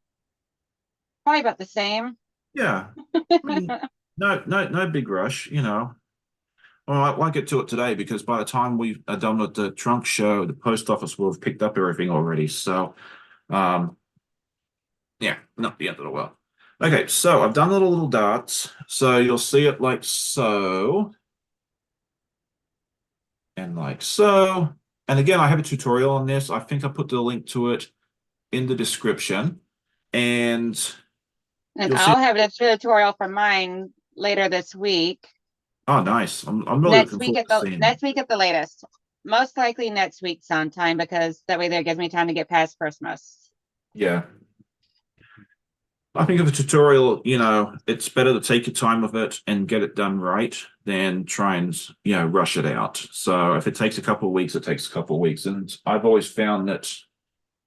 probably about the same. Yeah. I mean, no big rush, you know. Well, I won't get to it today because by the time we are done with the trunk show, the post office will have picked up everything already. So, um, yeah, not the end of the world. Okay, so I've done little dots. So you'll see it like so, and like so. And again, I have a tutorial on this. I think I put the link to it in the description. And And you'll see. I'll have a tutorial for mine later this week. Oh, nice. I'm really looking forward to seeing it. Next week at the latest. Most likely next week sometime because that way that gives me time to get past Christmas. Yeah. I think of a tutorial, you know, it's better to take your time with it and get it done right than try and, you know, rush it out. So if it takes a couple of weeks, it takes a couple of weeks. And I've always found that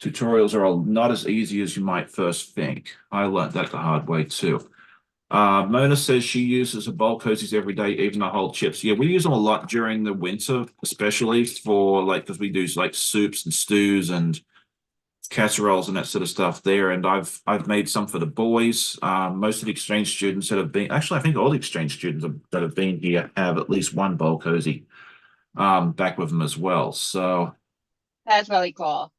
tutorials are not as easy as you might first think. I learned that the hard way too. Mona says she uses her bowl cozies every day, even the whole chips. Yeah, we use them a lot during the winter, especially for like, because we do like soups and stews and casseroles and that sort of stuff there. And I've made some for the boys. Most of the exchange students that have been, actually, I think all the exchange students that have been here have at least one bowl cozy back with them as well. So that's really cool.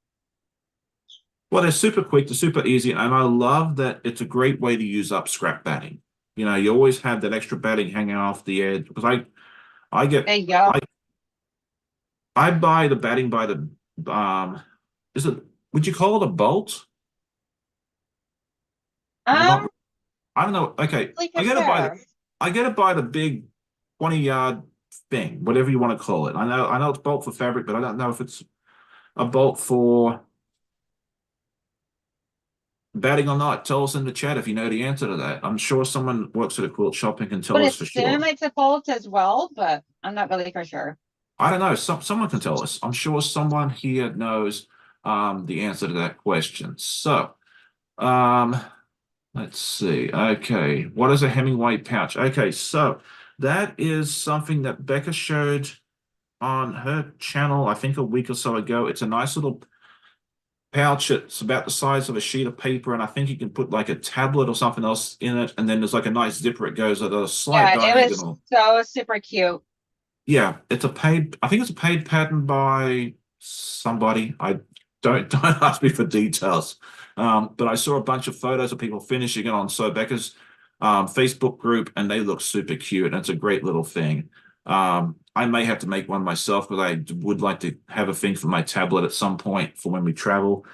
well, they're super quick, they're super easy, and I love that it's a great way to use up scrap batting. You know, you always have that extra batting hanging off the edge because I get There you go. I buy the batting by the is it would you call it a bolt? Um, I don't know. Okay, like I gotta buy the big 20-yard thing, whatever you want to call it. I know it's bolt for fabric, but I don't know if it's a bolt for batting or not. Tell us in the chat if you know the answer to that. I'm sure someone works at a quilt shop and can tell But us for sure. assume it's a bolt as well, but I'm not really for sure. I don't know. Someone can tell us. I'm sure someone here knows the answer to that question. So let's see. Okay, what is a Hemingway pouch? Okay, so that is something that Becca showed on her channel, I think a week or so ago. It's a nice little pouch. It's about the size of a sheet of paper, and I think you can put like a tablet or something else in it. And then there's like a nice zipper. It goes at a slight Yeah, it was diagonal. so super cute. Yeah, it's a paid, I think it's a paid pattern by somebody. I don't ask me for details. But I saw a bunch of photos of people finishing it on So Becca's Facebook group, and they look super cute, and it's a great little thing. I may have to make one myself, but I would like to have a thing for my tablet at some point for when we travel.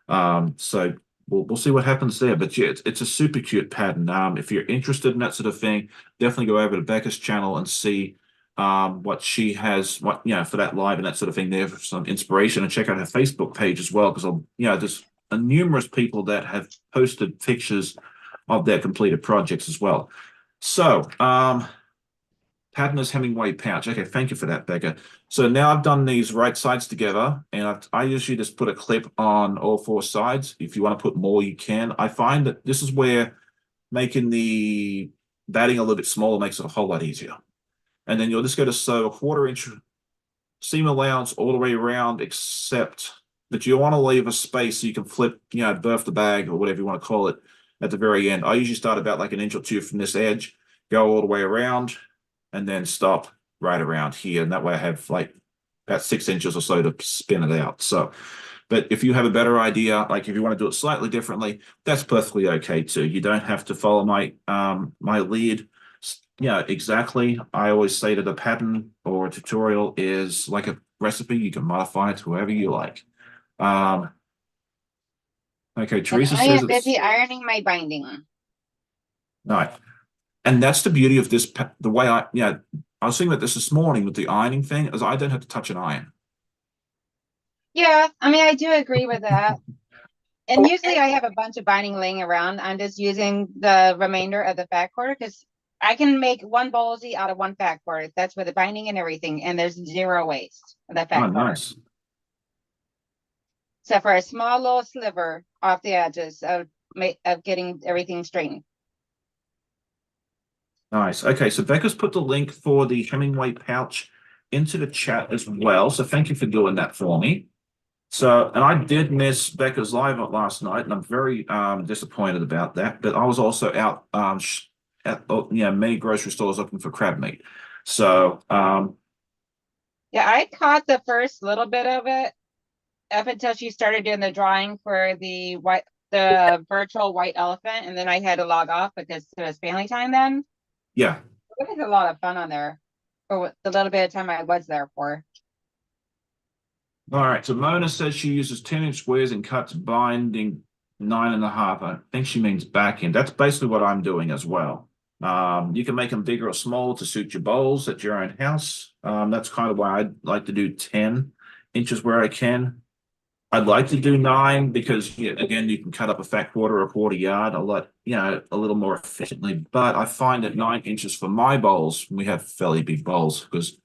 So we'll see what happens there. But yeah, it's a super cute pattern. If you're interested in that sort of thing, definitely go over to Becca's channel and see what she has, what for that live and that sort of thing there for some inspiration, and check out her Facebook page as well, because there's numerous people that have posted pictures of their completed projects as well. So Padner's Hemingway pouch. Okay, thank you for that, Becca. So now I've done these right sides together, and I usually just put a clip on all four sides. If you want to put more, you can. I find that this is where making the batting a little bit smaller makes it a whole lot easier. And then you'll just go to sew a 1/4 inch seam allowance all the way around, except that you want to leave a space so you can flip, birth the bag or whatever you want to call it at the very end. I usually start about like an inch or two from this edge, go all the way around, and then stop right around here. And that way I have like about 6 inches or so to spin it out. So, but if you have a better idea, like if you want to do it slightly differently, that's perfectly okay too. You don't have to follow my lead. Yeah, exactly. I always say that a pattern or a tutorial is like a recipe. You can modify it to whoever you like. Um, okay, And Teresa I says am it's busy ironing my binding. no. And that's the beauty of this. The way I was thinking about this morning with the ironing thing, is I don't have to touch an iron. Yeah, I mean, I do agree with that. And usually I have a bunch of binding laying around. I'm just using the remainder of the fat quarter because I can make one ballsy out of one fat quarter. That's with the binding and everything. And there's zero waste of that Oh, fat quarter. nice. Except for a small little sliver off the edges of getting everything straightened. Nice. Okay, so Becca's put the link for the Hemingway pouch into the chat as well. So thank you for doing that for me. So, and I did miss Becca's live last night, and I'm very disappointed about that. But I was also out at many grocery stores looking for crab meat. So, Yeah, I caught the first little bit of it up until she started doing the drawing for the virtual white elephant, and then I had to log off because it was family time then. yeah. It was a lot of fun on there for the little bit of time I was there for. All right. So Mona says she uses 10-inch squares and cuts binding 9.5. I think she means back end. That's basically what I'm doing as well. You can make them bigger or smaller to suit your bowls at your own house. That's kind of why I'd like to do 10 inches where I can. I'd like to do 9 because, yeah, again, you can cut up a fat quarter or a quarter yard a little more efficiently. But I find that 9 inches for my bowls, we have fairly big bowls because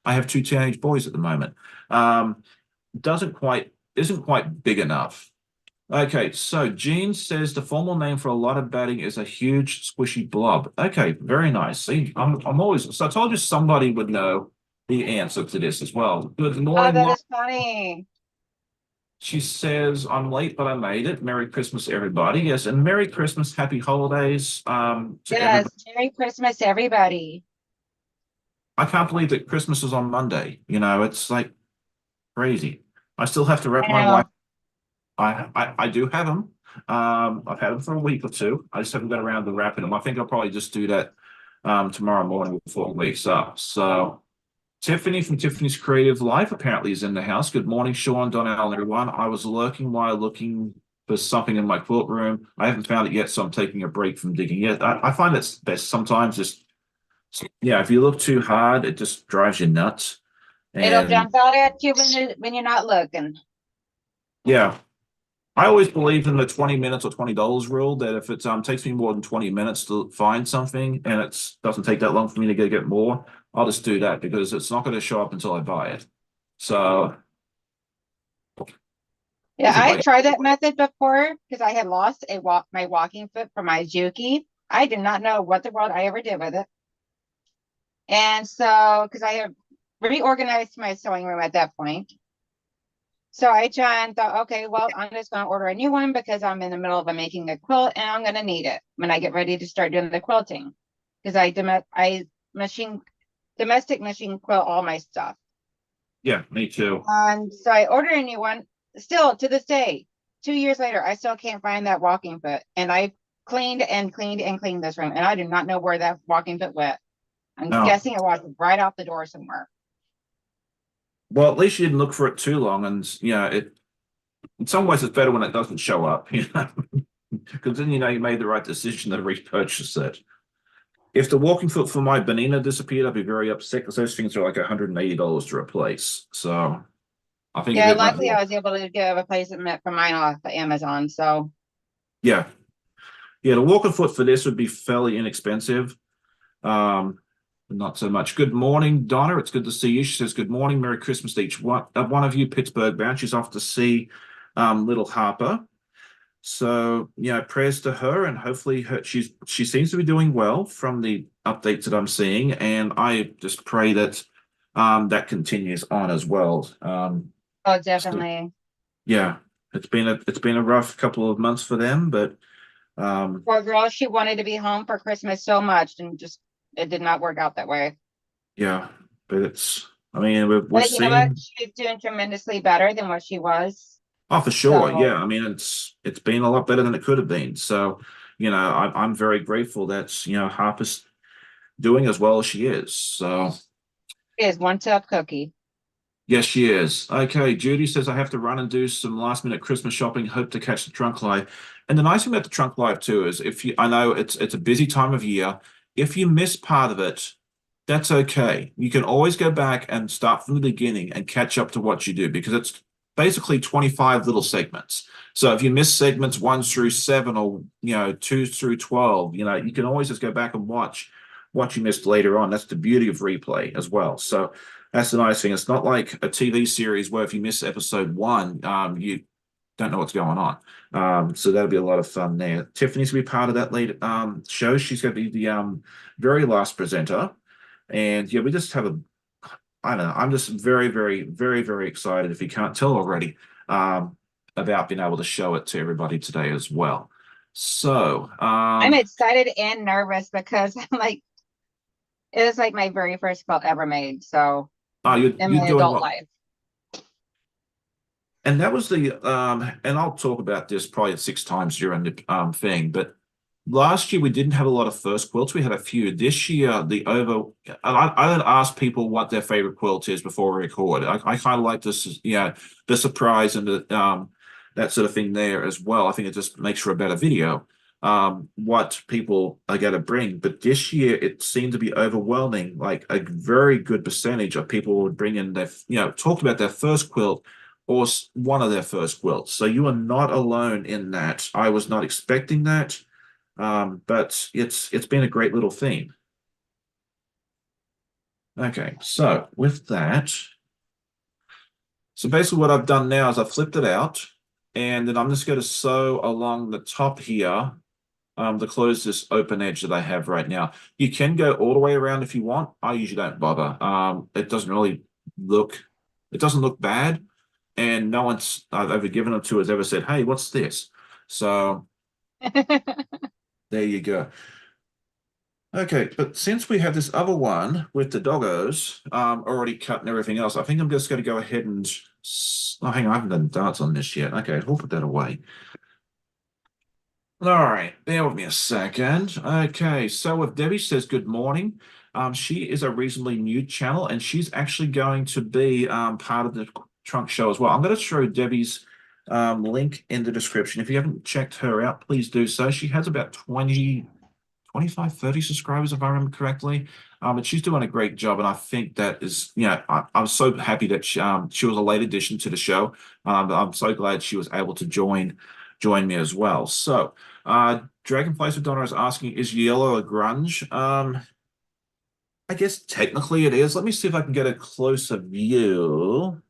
I have two teenage boys at the moment. Um, isn't quite big enough. Okay, so Gene says the formal name for a lot of batting is a huge squishy blob. Okay, very nice. See, I'm always so I told you somebody would know the answer to this as well. Good Oh, morning, that Mom. is funny. She says, I'm late, but I made it. Merry Christmas, everybody. Yes, and Merry Christmas, Happy Holidays to everybody. Yes, Merry Christmas, everybody. I can't believe that Christmas is on Monday. It's like crazy. I still have to wrap I my wife. know. I do have them. I've had them for a week or two. I just haven't got around to wrapping them. I think I'll probably just do that tomorrow morning before it wakes up. So Tiffany from Tiffany's Creative Life apparently is in the house. Good morning, Sean, Donnell, and everyone. I was lurking while looking for something in my quilt room. I haven't found it yet, so I'm taking a break from digging yet. I find it's best sometimes just if you look too hard, it just drives you nuts. It'll And jump out at you when you're not looking. yeah, I always believe in the 20 minutes or $20 rule that if it takes me more than 20 minutes to find something and it doesn't take that long for me to go get more, I'll just do that because it's not going to show up until I buy it. So Yeah, I tried that method before because I had lost my walking foot from my Juki. I did not know what the world I ever did with it. And so, because I have reorganized my sewing room at that point. So I tried and thought, okay, well, I'm just going to order a new one because I'm in the middle of making a quilt and I'm going to need it when I get ready to start doing the quilting. Because I machine domestic machine quilt all my stuff. Yeah, me too. And so I ordered a new one. Still to this day, 2 years later, I still can't find that walking foot. And I cleaned and cleaned and cleaned this room, and I do not know where that walking foot went. I'm No. guessing it walked right out the door somewhere. Well, at least you didn't look for it too long, and it in some ways it's better when it doesn't show up, because then you made the right decision to repurchase it. If the walking foot for my Benina disappeared, I'd be very upset because those things are like $180 to replace. So I think if Yeah, it went luckily I well, was able to get a replacement for mine off of Amazon. So yeah, yeah, the walking foot for this would be fairly inexpensive. Not so much. Good morning, Donna. It's good to see you. She says, "Good morning, Merry Christmas to each one of you, Pittsburgh bound." She's off to see little Harper. So, prayers to her, and hopefully she seems to be doing well from the updates that I'm seeing, and I just pray that that continues on as well. oh, So, definitely. yeah, it's been a rough couple of months for them, but Poor girl, she wanted to be home for Christmas so much, and just it did not work out that way. yeah, but I mean, we're But you know what? seeing. She's doing tremendously better than what she was. Oh, for sure. So Yeah. I mean, it's been a lot better than it could have been. So, I'm very grateful that, Harper's doing as well as she is. So, it is one tough cookie. yes, she is. Okay. Judy says I have to run and do some last minute Christmas shopping. Hope to catch the trunk live. And the nice thing about the trunk live too is I know it's a busy time of year. If you miss part of it, that's okay. You can always go back and start from the beginning and catch up to what you do because it's basically 25 little segments. So if you miss segments 1 through 7 or 2 through 12, you can always just go back and watch what you missed later on. That's the beauty of replay as well. So that's the nice thing. It's not like a TV series where if you miss episode 1, you don't know what's going on. So that'll be a lot of fun there. Tiffany's going to be part of that later show. She's going to be the very last presenter. And yeah, we just have I don't know, I'm just very, very, very, very excited, if you can't tell already, about being able to show it to everybody today as well. So, I'm excited and nervous because I'm like, it was like my very first quilt ever made. So you're in you're my doing adult what? life. And that was and I'll talk about this probably 6 times during the thing, but last year we didn't have a lot of first quilts. We had a few. This year, I don't ask people what their favorite quilt is before we record. I kind of like this, the surprise and that sort of thing there as well. I think it just makes for a better video. What people are going to bring, but this year it seemed to be overwhelming. Like a very good percentage of people would bring in their, talk about their first quilt or one of their first quilts. So you are not alone in that. I was not expecting that. But it's been a great little theme. Okay, so with that, so basically what I've done now is I've flipped it out, and then I'm just going to sew along the top here to close this open edge that I have right now. You can go all the way around if you want. I usually don't bother. It doesn't really it doesn't look bad, and no one's I've ever given it to has ever said, "Hey, what's this?" So there you go. Okay, but since we have this other one with the doggos already cut and everything else, I think I'm just going to go ahead and... Oh, hang on, I haven't done darts on this yet. Okay, we'll put that away. All right, bear with me a second. Okay, so with Debbie says good morning. She is a reasonably new channel, and she's actually going to be part of the trunk show as well. I'm going to throw Debbie's link in the description. If you haven't checked her out, please do so. She has about 25, 30 subscribers, if I remember correctly. And she's doing a great job. And I think that is, I'm so happy that she was a late addition to the show. I'm so glad she was able to join me as well. So, Dragonflies with Donna is asking, is yellow a grunge? I guess technically it is. Let me see if I can get a closer view.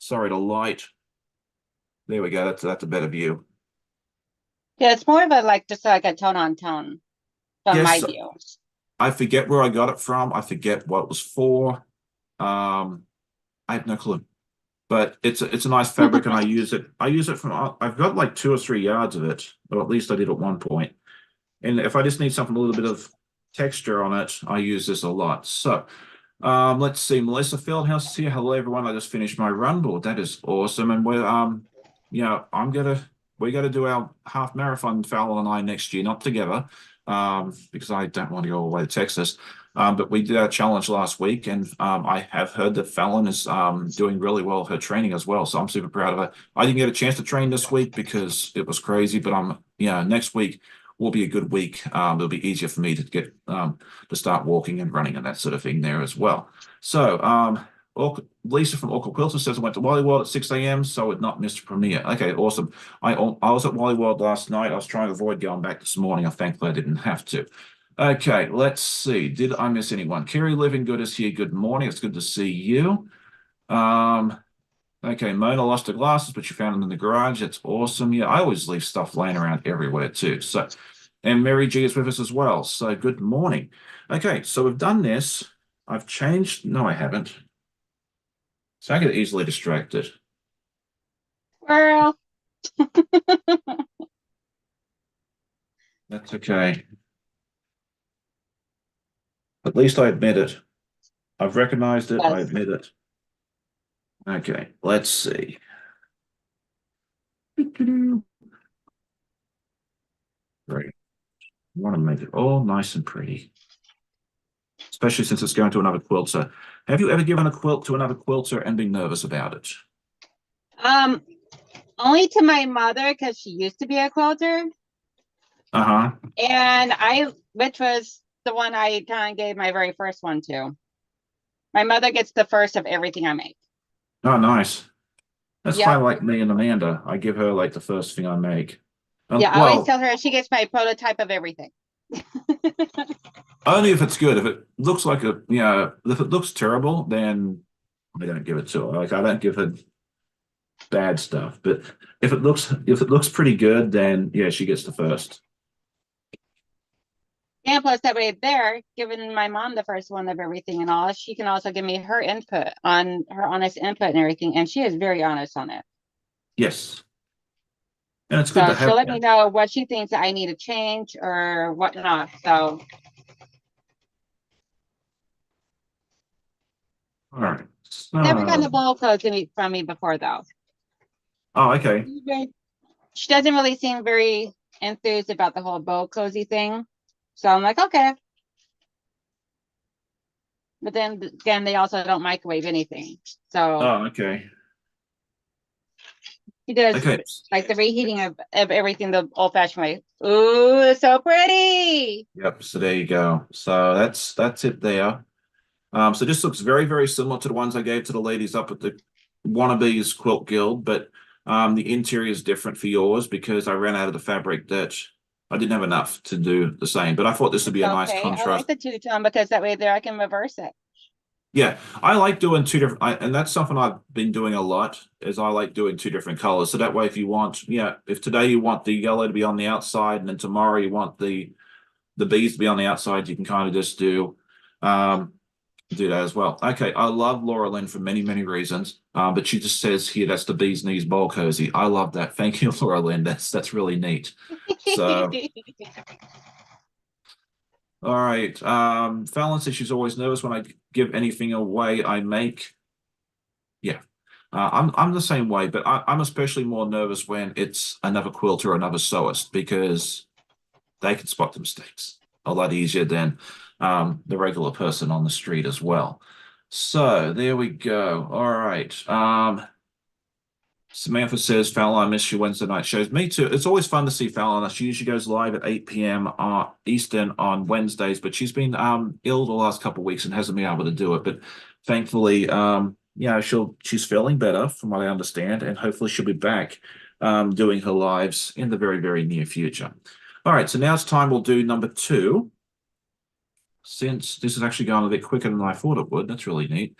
Sorry, the light. There we go. That's a better view. Yeah, it's more of a just like a tone on tone from my Yes, view. I forget where I got it from. I forget what it was for. I have no clue. But it's a nice fabric, and I use it. I've got like 2 or 3 yards of it, or at least I did at one point. And if I just need something a little bit of texture on it. I use this a lot. So let's see. Melissa Fieldhouse is here. Hello, everyone. I just finished my run board. That is awesome. And yeah, we're gonna do our half marathon, Fowler and I, next year, not together, because I don't want to go all the way to Texas. But we did our challenge last week, and I have heard that Fallon is doing really well her training as well. So I'm super proud of her. I didn't get a chance to train this week because it was crazy, but next week will be a good week. It'll be easier for me to get to start walking and running and that sort of thing there as well. So Lisa from Orca Quilter says I went to Wally World at 6 a.m. so it not missed a premiere. Okay, awesome. I was at Wally World last night. I was trying to avoid going back this morning. Thankfully I didn't have to. Okay, let's see. Did I miss anyone? Kerry Living Good is here. Good morning. It's good to see you. Okay, Mona lost her glasses, but she found them in the garage. That's awesome. Yeah, I always leave stuff laying around everywhere too. So, and Mary G is with us as well. So good morning. Okay, so we've done this. I've changed. No, I haven't. So I get easily distracted. Squirrel. That's okay. At least I admit it. I've recognized it. I Yes. admit it. Okay, let's see. Great. I want to make it all nice and pretty, especially since it's going to another quilter. Have you ever given a quilt to another quilter and been nervous about it? Um, Only to my mother because she used to be a quilter, Uh-huh. and which was the one I kind of gave my very first one to. My mother gets the first of everything I make. Oh, nice. That's kind Yep. of like me and Amanda. I give her like the first thing I make. Yeah, I always Well, tell her she gets my prototype of everything. only if it's good. If it looks like if it looks terrible, then I don't give it to her. Like I don't give her bad stuff. But if it looks pretty good, then yeah, she gets the first. And plus that way there, giving my mom the first one of everything and all, she can also give me her input on her honest input and everything. And she is very honest on it. Yes. And it's good So to she'll have let me that. know what she thinks that I need to change or whatnot. So All right. never gotten So, a bowl clothes from me before though. oh, okay. She doesn't really seem very enthused about the whole bow cozy thing. So I'm like, okay. But then again, they also don't microwave anything. So Oh, okay. she does Okay. like the reheating of everything the old fashioned way. Ooh, it's so pretty. Yep. So there you go. So that's it there. So this looks very, very similar to the ones I gave to the ladies up at the Wannabes Quilt Guild, but the interior is different for yours because I ran out of the fabric that I didn't have enough to do the same. But I thought this would It's be a nice okay. I like contrast. the two-tone because that way there I can reverse it. Yeah, I like doing and that's something I've been doing a lot, is I like doing two different colors. So that way, if you want, yeah, if today you want the yellow to be on the outside, and then tomorrow you want the bees to be on the outside, you can kind of just um, do that as well. Okay, I love Laura Lynn for many, many reasons, but she just says here that's the bee's knees bowl cozy. I love that. Thank you, Laura Lynn. That's really neat. So, all right. Fallon says she's always nervous when I give anything away I make. Yeah. I'm the same way, but I'm especially more nervous when it's another quilter or another sewist because they can spot the mistakes a lot easier than the regular person on the street as well. So there we go. All right. Samantha says, Fallon, I miss your Wednesday night shows. Me too. It's always fun to see Fallon. She usually goes live at 8 p.m. Eastern on Wednesdays, but she's been ill the last couple of weeks and hasn't been able to do it. But thankfully, she's feeling better from what I understand, and hopefully she'll be back doing her lives in the very, very near future. All right, so now it's time we'll do number two. Since this is actually going a bit quicker than I thought it would, that's really neat.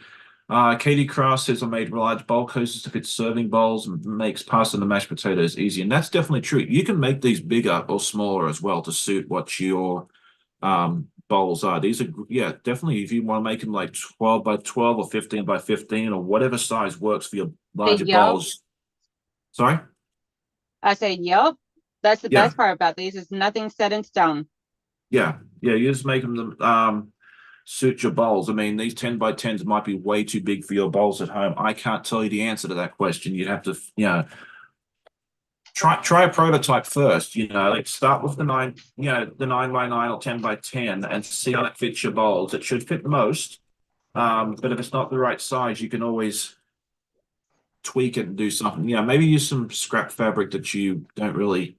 Katie Cross says I made large bowl coasters to fit serving bowls and makes pasta and the mashed potatoes easy. And that's definitely true. You can make these bigger or smaller as well to suit what your bowls are. These are, yeah, definitely if you want to make them like 12 by 12 or 15 by 15 or whatever size works for your larger Yep. bowls. Sorry? I say, yep. That's the Yeah. best part about these is nothing set in stone. Yeah, yeah, you just make them suit your bowls. I mean, these 10 by 10s might be way too big for your bowls at home. I can't tell you the answer to that question. You'd have to, try a prototype first. Like start with the the 9 by 9 or 10 by 10 and see how that fits your bowls. It should fit most. But if it's not the right size, you can always tweak it and do something. Maybe use some scrap fabric that you don't really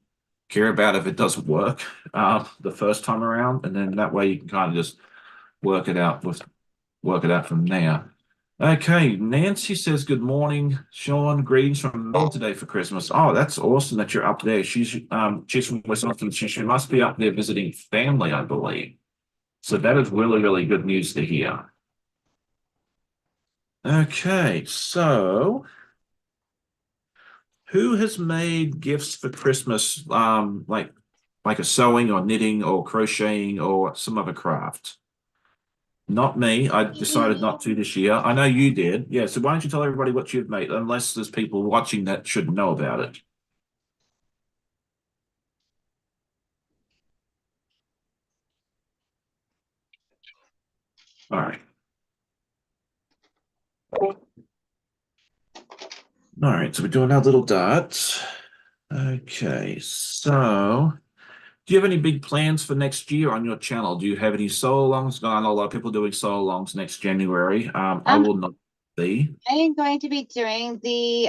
care about if it doesn't work the first time around, and then that way you can kind of just work it out from there. Okay, Nancy says good morning, Sean. Greetings from Mel today for Christmas. Oh, that's awesome that you're up there. She's from West Austin. She must be up there visiting family, I believe. So that is really, really good news to hear. Okay, so who has made gifts for Christmas, like a sewing or knitting or crocheting or some other craft? Not me. I decided not to this year. I know you did. Yeah, so why don't you tell everybody what you've made, unless there's people watching that should know about it. All right. All right, so we're doing our little dots. Okay, so do you have any big plans for next year on your channel? Do you have any solo-alongs? I know a lot of people doing solo-alongs next January. I Um, will not be. I am going to be doing the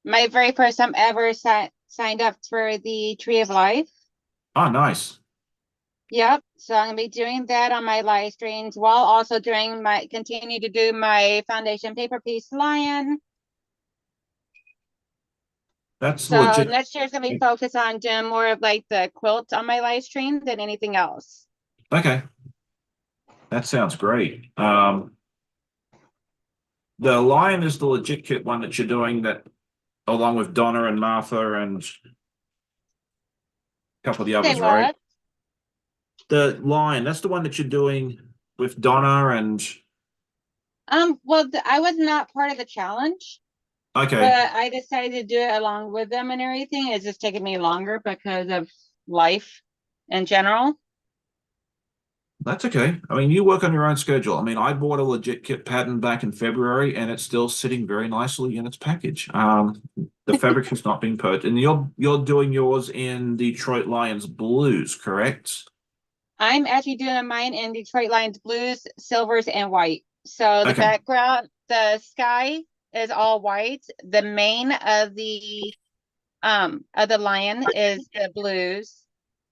my very first time ever signed up for the Tree of Life. Oh, nice. Yep. So I'm gonna be doing that on my live streams while also doing continue to do my foundation paper piece lion. That's So legit. next year is gonna be focused on doing more of like the quilt on my live stream than anything else. Okay, that sounds great. The lion is the legit kit one that you're doing that along with Donna and Martha and a couple of the Say others, right? what? The lion, that's the one that you're doing with Donna and Well, I was not part of the challenge, okay, but I decided to do it along with them and everything. It's just taking me longer because of life in general. that's okay. I mean, you work on your own schedule. I mean, I bought a legit kit pattern back in February and it's still sitting very nicely in its package. The fabric has not been purchased, and you're doing yours in Detroit Lions blues, correct? I'm actually doing mine in Detroit Lions blues, silvers, and white. So the Okay. background, the sky is all white. The mane of the lion is the blues.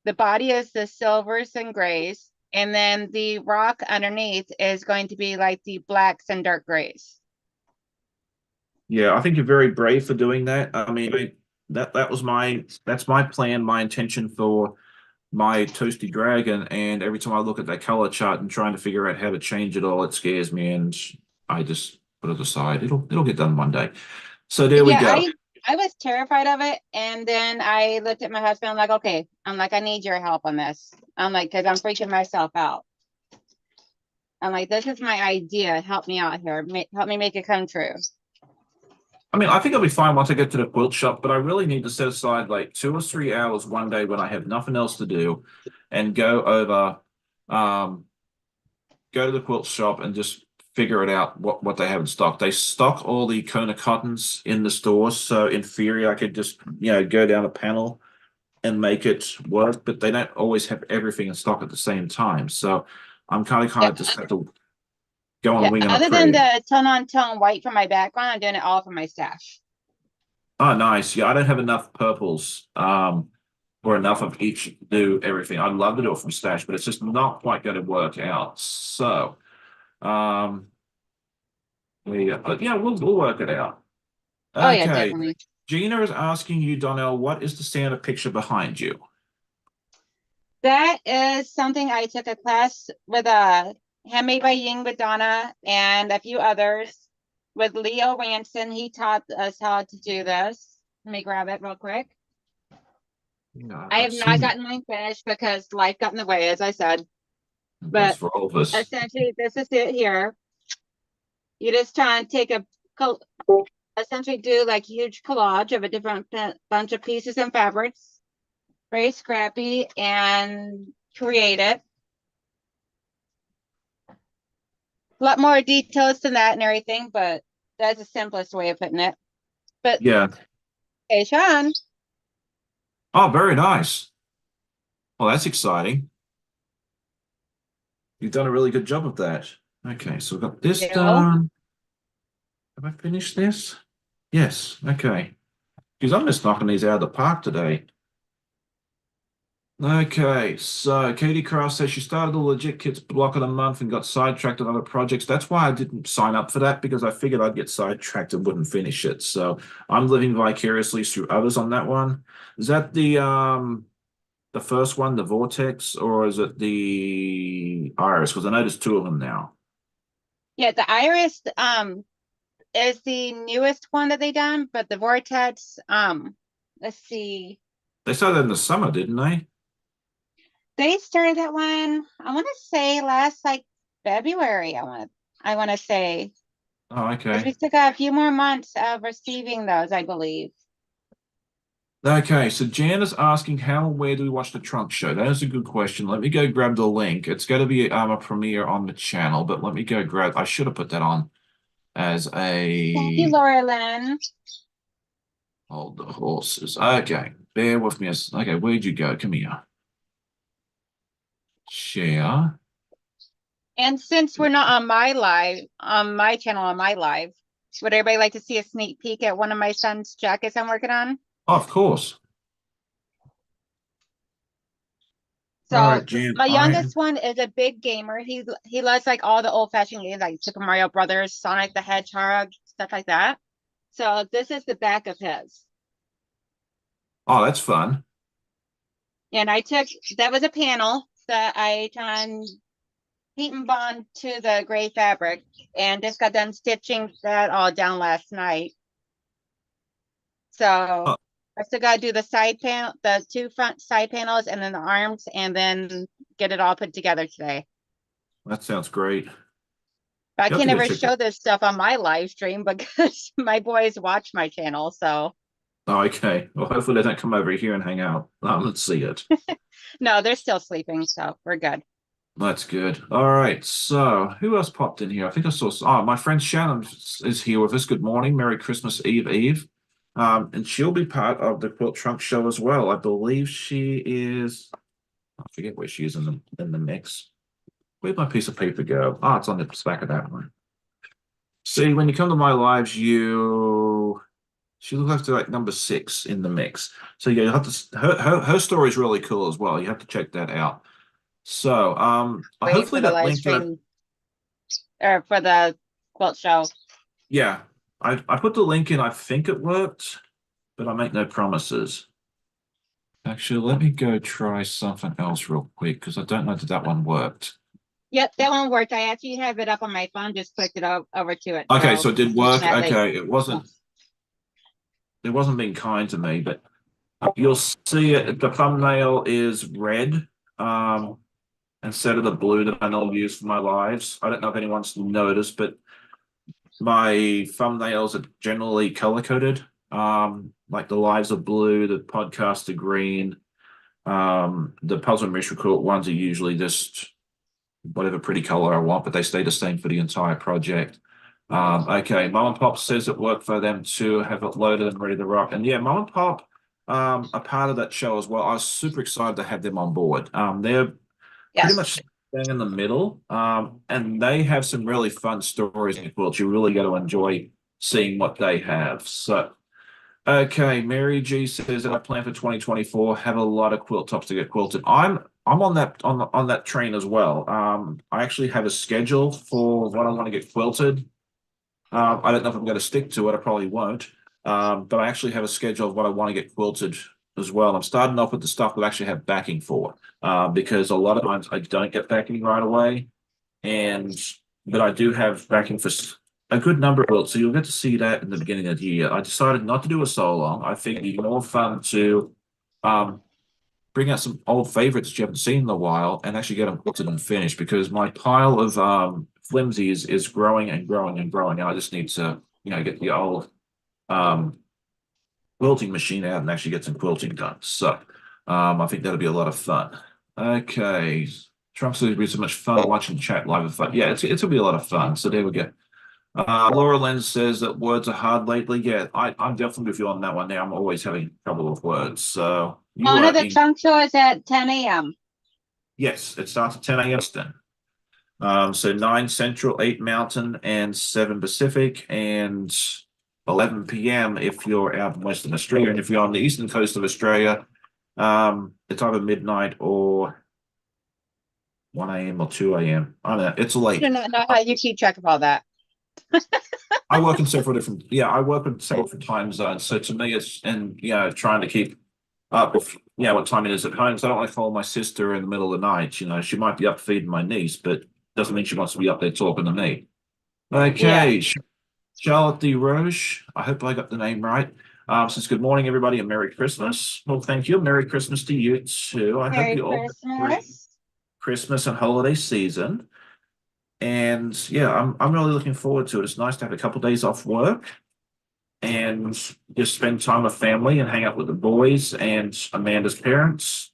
The body is the silvers and grays. And then the rock underneath is going to be like the blacks and dark grays. Yeah, I think you're very brave for doing that. I mean, that's my plan, my intention for my toasty dragon, and every time I look at that color chart and trying to figure out how to change it all, it scares me, and I just put it aside. It'll get done one day. So there we Yeah, go. I was terrified of it, and then I looked at my husband. I'm like, okay, I'm like, I need your help on this. I'm like, because I'm freaking myself out. I'm like, this is my idea. Help me out here. Help me make it come true. I mean, I think I'll be fine once I get to the quilt shop, but I really need to set aside like 2 or 3 hours one day when I have nothing else to do and um, go to the quilt shop and just figure it out what they have in stock. They stock all the Kona cottons in the stores, so in theory, I could just go down a panel and make it work, but they don't always have everything in stock at the same time. So I'm kind Yeah, of just have to go on a yeah. wing and a Other than prayer. the tone on tone white for my background, I'm doing it all for my stash. Oh, nice. Yeah, I don't have enough purples, or enough of each to do everything. I'd love to do it from stash, but it's just not quite going to work out. So, um, yeah, but yeah, we'll work it out. Oh yeah, Okay. definitely. Gina is asking you, Donnell, what is the Santa picture behind you? That is something I took a class with Handmade by Ying with Donna and a few others with Leo Ranson. He taught us how to do this. Let me grab it real quick. Yeah, I I've have not seen gotten mine finished because life got in the way, as I said. that's But for all of us. essentially, this is it here. You just try and take essentially do like huge collage of a different bunch of pieces and fabrics. very scrappy and creative. A lot more details than that and everything, but that's the simplest way of putting it. But Yeah. hey, Sean. Oh, very nice. Well, that's exciting. You've done a really good job of that. Okay, so we've got this Yo. done. Have I finished this? Yes. Okay. Because I'm just knocking these out of the park today. Okay, so Katie Cross says she started the Legit Kits block of the month and got sidetracked on other projects. That's why I didn't sign up for that because I figured I'd get sidetracked and wouldn't finish it. So I'm living vicariously through others on that one. Is that the first one, the Vortex, or is it the Iris? Because I know there's two of them now. Yeah, the Iris is the newest one that they done, but the Vortex, let's see. They started in the summer, didn't they? They started that one, I want to say last like February, I want to say. Oh, Because we okay. still got a few more months of receiving those, I believe. Okay, so Jan is asking how and where do we watch the trunk show? That is a good question. Let me go grab the link. It's going to be a premiere on the channel, but let me go grab. I should have put that on as Thank you, a Laura Lynn. hold the horses. Okay, bear with me. Okay, where'd you go? Come here. Share. And since we're not on my live, on my channel, on my live, would everybody like to see a sneak peek at one of my son's jackets I'm working on? Oh, of course. All So right, Jan. my I am. youngest one is a big gamer. He loves like all the old fashioned games like Super Mario Brothers, Sonic the Hedgehog, stuff like that. So this is the back of his. Oh, that's fun. And that was a panel that I done heat and bond to the gray fabric and just got done stitching that all down last night. So Oh, I still got to do the side panel, the two front side panels, and then the arms, and then get it all put together today. that sounds great. But I You have can't to go ever check that. show this stuff on my live stream because my boys watch my channel. So Oh, okay. Well, hopefully they don't come over here and hang out. Let's see it. no, they're still sleeping, so we're good. That's good. All right. So, who else popped in here? I think I saw. Oh, my friend Shannon is here with us. Good morning. Merry Christmas Eve, Eve. And she'll be part of the Quilt Trunk Show as well. I believe she is. I forget where she is in the mix. Where'd my piece of paper go? Oh, it's on the back of that one. See, when you come to my lives, she looks like number 6 in the mix. So yeah, you have to. Her story is really cool as well. You have to check that out. So, Wait for hopefully the that live link that I stream or for the quilt show. yeah, I put the link in. I think it worked, but I make no promises. Actually, let me go try something else real quick because I don't know that that one worked. Yep, that one worked. I actually have it up on my phone. Just clicked it over to it. Okay, So so it did using work. that link. Okay, it wasn't being kind to me, but you'll see it. The thumbnail is red, instead of the blue that I normally use for my lives. I don't know if anyone's noticed, but my thumbnails are generally color coded. Like the lives are blue, the podcasts are green. The puzzle and mystery court ones are usually just whatever pretty color I want, but they stay the same for the entire project. Okay, Mom and Pop says it worked for them to have it loaded and ready to rock. And yeah, Mom and Pop are part of that show as well. I was super excited to have them on board. They're pretty Yes. much staying in the middle, and they have some really fun stories in quilts. You really got to enjoy seeing what they have. So okay, Mary G says that I plan for 2024, have a lot of quilt tops to get quilted. I'm on that train as well. I actually have a schedule for what I want to get quilted. I don't know if I'm going to stick to it. I probably won't. But I actually have a schedule of what I want to get quilted as well. And I'm starting off with the stuff that I actually have backing for, because a lot of times I don't get backing right away, and but I do have backing for a good number of quilts. So you'll get to see that in the beginning of the year. I decided not to do a so long. I think it'd be more fun to um, bring out some old favorites that you haven't seen in a while and actually get them quilted and finished because my pile of flimsies is growing and growing and growing. And I just need to, get the old um, quilting machine out and actually get some quilting done. So, I think that'll be a lot of fun. Okay. Trump's going to be so much fun watching chat live with fun. Yeah, it'll be a lot of fun. So there we go. Laura Lynn says that words are hard lately. Yeah, I'm definitely with you on that one now. I'm always having trouble with words. So you Donna, are the in, trunk show is at 10 a.m. yes, it starts at 10 a.m. Eastern. So 9 Central, 8 Mountain, and 7 Pacific, and 11 p.m. if you're out in Western Australia. And if you're on the eastern coast of Australia, it's either midnight or 1 a.m. or 2 a.m. I don't know. It's I do late. not know how you keep track of all that. I work in several different, yeah, I work in several different time zones. So to me, it's, and, trying to keep up with, what time it is at home. So I don't want to call my sister in the middle of the night. She might be up feeding my niece, but doesn't mean she wants to be up there talking to me. Yeah. Okay. Charlotte de Roche, I hope I got the name right. Says good morning, everybody, and Merry Christmas. Well, thank you. Merry Christmas to you too. I hope Merry you all have a great Christmas. Christmas and holiday season. And yeah, I'm really looking forward to it. It's nice to have a couple of days off work and just spend time with family and hang out with the boys and Amanda's parents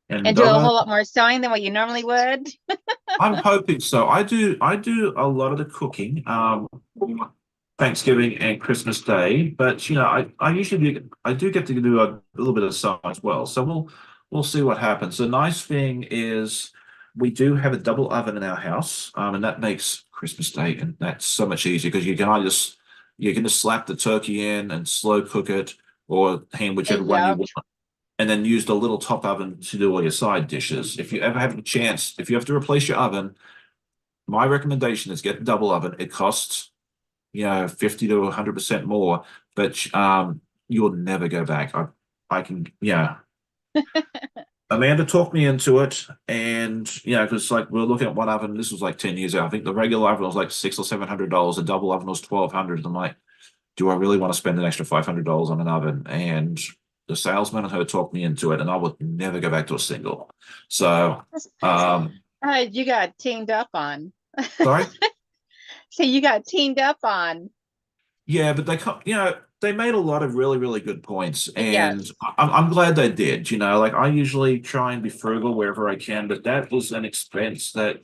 and And do a Donna. whole lot more sewing than what you normally would. I'm hoping so. I do a lot of the cooking, Thanksgiving and Christmas Day, but I usually I do get to do a little bit of sewing as well. So we'll see what happens. The nice thing is we do have a double oven in our house, and that makes Christmas Day and that's so much easier because you can just slap the turkey in and slow cook it or hand whichever one you Yep. want and then use the little top oven to do all your side dishes. If you ever have a chance, if you have to replace your oven, my recommendation is get the double oven. It costs, 50 to 100% more, but you'll never go back. I can, yeah. Amanda talked me into it, and because like we're looking at one oven. This was like 10 years ago. I think the regular oven was like $600 or $700. The double oven was $1,200. I'm like, do I really want to spend an extra $500 on an oven? And the salesman and her talked me into it, and I would never go back to a single. So, You got teamed up on. sorry. So you got teamed up on. Yeah, but they made a lot of really, really good points, and Yes. I'm glad they did. Like I usually try and be frugal wherever I can, but that was an expense that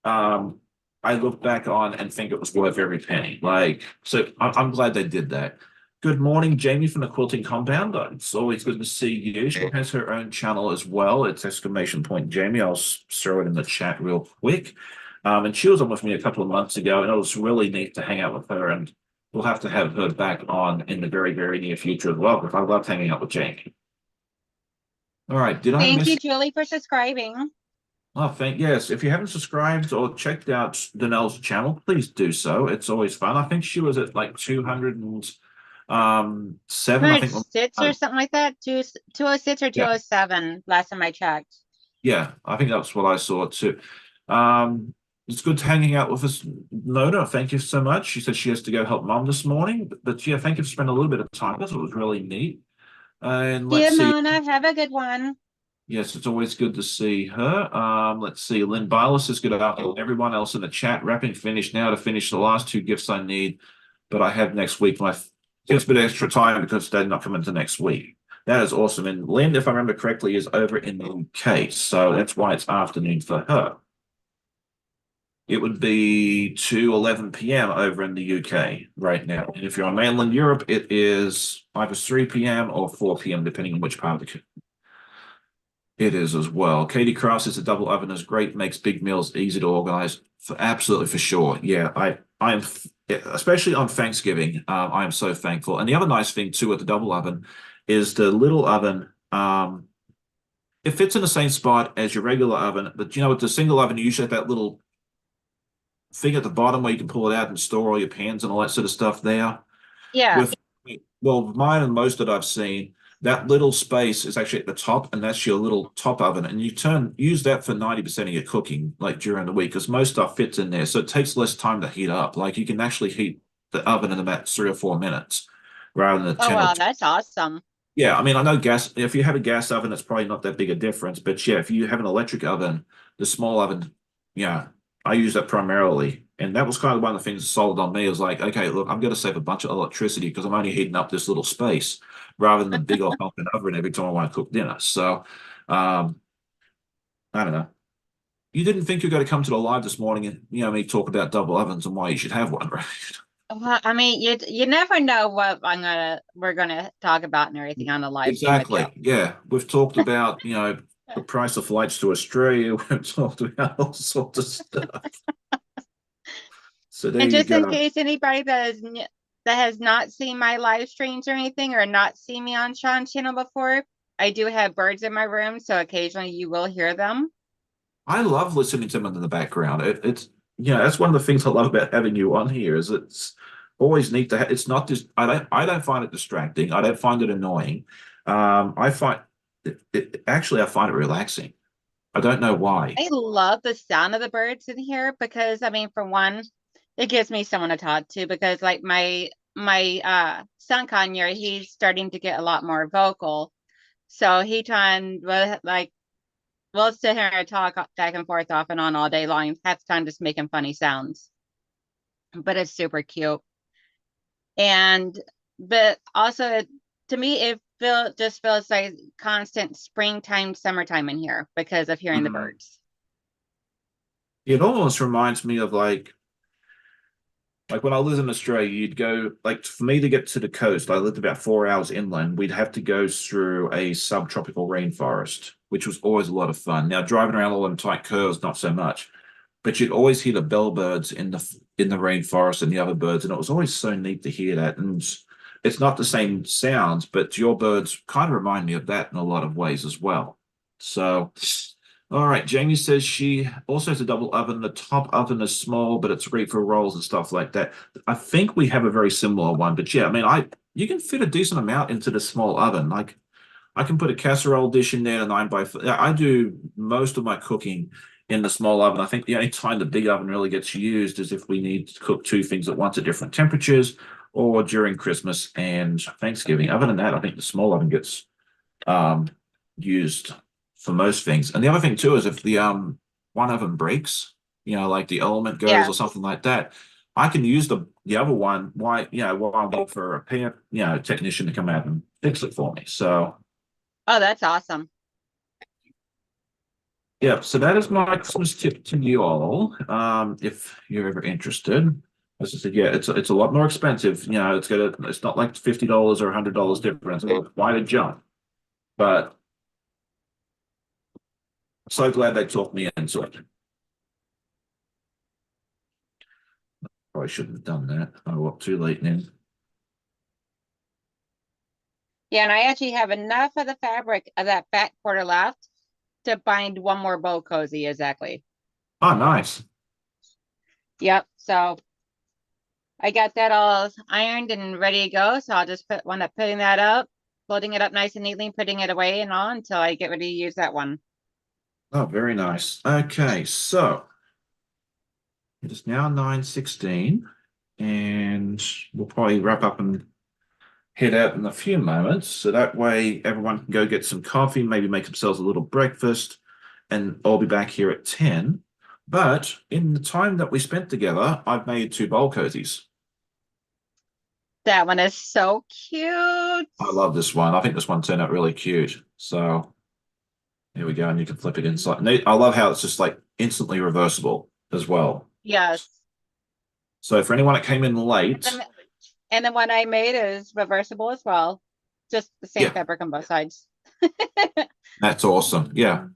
um I look back on and think it was worth every penny. Like, so I'm glad they did that. Good morning, Jamie from the Quilting Compound. It's always good to see you. She has her own channel as well. It's exclamation point Jamie. I'll throw it in the chat real quick. And she was on with me a couple of months ago, and it was really neat to hang out with her. And we'll have to have her back on in the very, very near future as well, because I love hanging out with Jamie. All right, did I Thank miss? you, Julie, for subscribing. Oh, yes. If you haven't subscribed or checked out Donnell's channel, please do so. It's always fun. I think she was at like 207. I think. 206 or something like that. 206 or Yeah, 207 last time I checked. yeah. I think that's what I saw too. It's good hanging out with us, Nona. Thank you so much. She said she has to go help mom this morning, but yeah, thank you for spending a little bit of time with us. It was really neat. And See let's you, see. Mona. Have a good one. Yes, it's always good to see her. Let's see. Lynn Bylis is good afternoon. Everyone else in the chat, wrapping finished now to finish the last two gifts I need, but I have next week. Gives a bit of extra time because they're not coming to next week. That is awesome. And Lynn, if I remember correctly, is over in the UK, so that's why it's afternoon for her. It would be 2:11 p.m. over in the UK right now. And if you're on mainland Europe, it is either 3 p.m. or 4 p.m., depending on which part of the it is as well. Katie Cross says a double oven is great, makes big meals easy to organize. Absolutely, for sure. Yeah, I am, especially on Thanksgiving. I am so thankful. And the other nice thing too with the double oven is the little oven. It fits in the same spot as your regular oven, but with the single oven, you usually have that little thing at the bottom where you can pull it out and store all your pans and all that sort of stuff there. Yeah. With mine and most that I've seen, that little space is actually at the top, and that's your little top oven. And you use that for 90% of your cooking, like during the week, because most stuff fits in there. So it takes less time to heat up. Like you can actually heat the oven in about 3 or 4 minutes rather than Oh, 10 or wow. 20. That's awesome. Yeah, I mean, I know if you have a gas oven, it's probably not that big a difference. But yeah, if you have an electric oven, the small oven, yeah, I use that primarily. And that was kind of one of the things that sold on me. It was like, okay, look, I'm going to save a bunch of electricity because I'm only heating up this little space rather than the big old honking oven every time I want to cook dinner. So, um, I don't know. You didn't think you were going to come to the live this morning and, me talk about double ovens and why you should have one, right? Well, I mean, you never know what we're gonna talk about and everything on the live stream with you. Exactly. Yeah. We've talked about, the price of flights to Australia. We've talked about all sorts of stuff. So there And you just in go. case anybody that has not seen my live streams or anything, or not seen me on Sean's channel before, I do have birds in my room, so occasionally you will hear them. I love listening to them in the background. That's one of the things I love about having you on here is it's always neat to have, it's not just, I don't find it distracting. I don't find it annoying. I find actually, I find it relaxing. I don't know why. I love the sound of the birds in here because, I mean, for one, it gives me someone to talk to because like my son Kanye, he's starting to get a lot more vocal. So he trying like we'll sit here and talk back and forth off and on all day long. Half the time just making funny sounds. But it's super cute. And but also to me just feels like constant springtime, summertime in here because of hearing the Mhm. birds. It almost reminds me of like when I lived in Australia, you'd go like for me to get to the coast, I lived about 4 hours inland. We'd have to go through a subtropical rainforest, which was always a lot of fun. Now driving around all them tight curves, not so much, but you'd always hear the bellbirds in the rainforest and the other birds, and it was always so neat to hear that. And it's not the same sounds, but your birds kind of remind me of that in a lot of ways as well. So. All right, Jamie says she also has a double oven. The top oven is small, but it's great for rolls and stuff like that. I think we have a very similar one, but yeah, I mean, I you can fit a decent amount into the small oven. Like I can put a casserole dish in there, a 9 by 4. I do most of my cooking in the small oven. I think the only time the big oven really gets used is if we need to cook two things at once at different temperatures or during Christmas and Thanksgiving. Other than that, I think the small oven gets um, used for most things. And the other thing too is if the one of them breaks, like the element goes Yeah. or something like that, I can use the other one. While I wait for a repair, technician to come out and fix it for me. So Oh, that's awesome. yeah, so that is my Christmas tip to you all. If you're ever interested. As I said, yeah, it's a lot more expensive. It's not like $50 or $100 difference. It's quite a jump. But so glad they talked me into it. Probably shouldn't have done that. Oh, well, too late now. Yeah, and I actually have enough of the fabric of that back quarter left to bind one more bow cozy exactly. Oh, nice. Yep. So I got that all ironed and ready to go. So I'll just wind up putting that up, folding it up nice and neatly, putting it away and all until I get ready to use that one. Oh, very nice. Okay, so it is now 9:16, and we'll probably wrap up and head out in a few moments. So that way everyone can go get some coffee, maybe make themselves a little breakfast, and I'll be back here at 10. But in the time that we spent together, I've made two bowl cozies. That one is so cute. I love this one. I think this one turned out really cute. So here we go, and you can flip it inside. And I love how it's just like instantly reversible as well. Yes. So for anyone that came in And late, then, and the one I made is reversible as well. Just the same yeah, fabric on both sides. that's awesome. Yeah,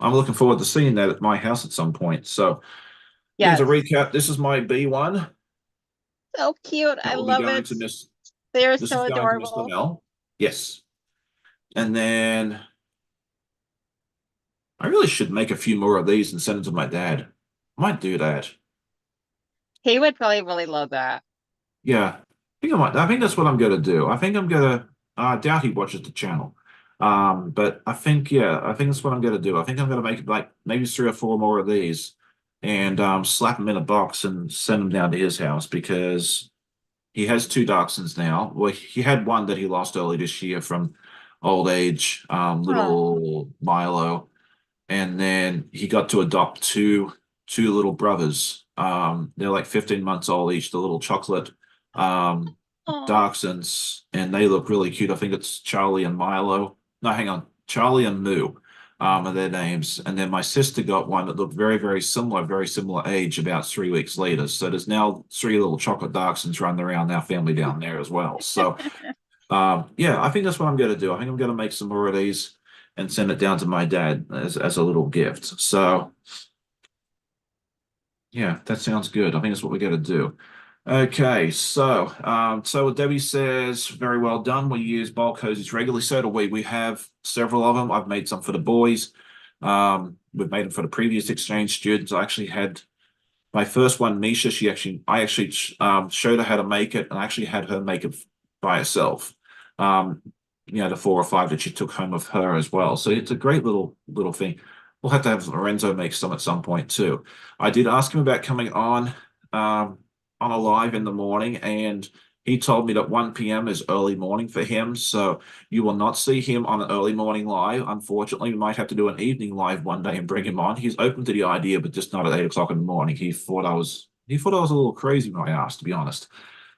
I'm looking forward to seeing that at my house at some point. So yeah, to Yes. recap, this is my B1 So cute. that I will be love going it. to Miss. They are This is so going to Miss adorable. Donnell. Yes, and then I really should make a few more of these and send them to my dad. I might do that. He would probably really love that. Yeah, think I might. I think that's what I'm going to do. I think I'm going to. I doubt he watches the channel. But I think yeah, I think that's what I'm going to do. I think I'm going to make like maybe three or four more of these, and slap them in a box and send them down to his house because he has two dachshunds now. Well, he had one that he lost early this year from old age, Oh, little Milo, and then he got to adopt two little brothers. They're like 15 months old each, the little chocolate um, Oh, dachshunds, and they look really cute. I think it's Charlie and Milo. No, hang on, Charlie and Moo are their names. And then my sister got one that looked very similar age about 3 weeks later. So there's now three little chocolate dachshunds running around our family down there as well. So yeah, I think that's what I'm going to do. I think I'm going to make some more of these and send it down to my dad as a little gift. So yeah, that sounds good. I think that's what we're going to do. Okay, so Debbie says, very well done. We use bulk hoses regularly. So do we. We have several of them. I've made some for the boys. We've made them for the previous exchange students. I actually had my first one, Misha. I actually showed her how to make it, and I actually had her make it by herself. Um, the 4 or 5 that she took home of her as well. So it's a great little thing. We'll have to have Lorenzo make some at some point too. I did ask him about coming um, on a live in the morning, and he told me that 1 p.m. is early morning for him. So you will not see him on an early morning live. Unfortunately, we might have to do an evening live one day and bring him on. He's open to the idea, but just not at 8 o'clock in the morning. He thought I was a little crazy when I asked, to be honest.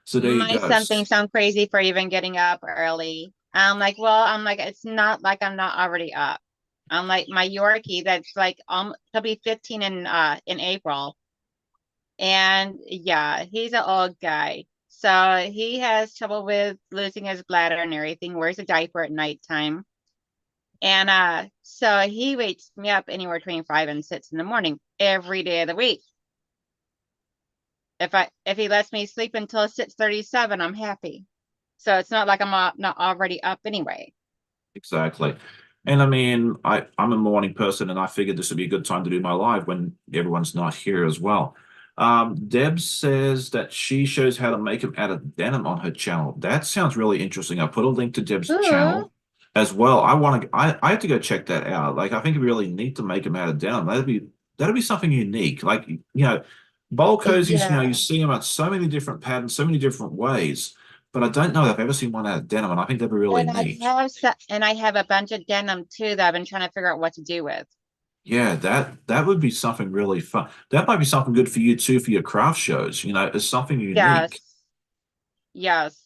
So there you my go. son thinks I'm crazy for even getting up early. I'm like, it's not like I'm not already up. I'm like my Yorkie that's like he'll be 15 in April. And yeah, he's an old guy. So he has trouble with losing his bladder and everything, wears a diaper at nighttime. And so he wakes me up anywhere between 5 and 6 in the morning every day of the week. If he lets me sleep until 6:37, I'm happy. So it's not like I'm not already up anyway. Exactly. And I mean, I'm a morning person, and I figured this would be a good time to do my live when everyone's not here as well. Deb says that she shows how to make them out of denim on her channel. That sounds really interesting. I put a link to Deb's Ooh, channel as well. I have to go check that out. Like, I think it'd be really neat to make them out of denim. That'd be something unique. Like, bowl cozies, you yeah. see them at so many different patterns, so many different ways. But I don't know if I've ever seen one out of denim, and I think that'd be really neat. And I have a bunch of denim too that I've been trying to figure out what to do with. Yeah, that would be something really fun. That might be something good for you too for your craft shows, as something unique. Yes. Yes.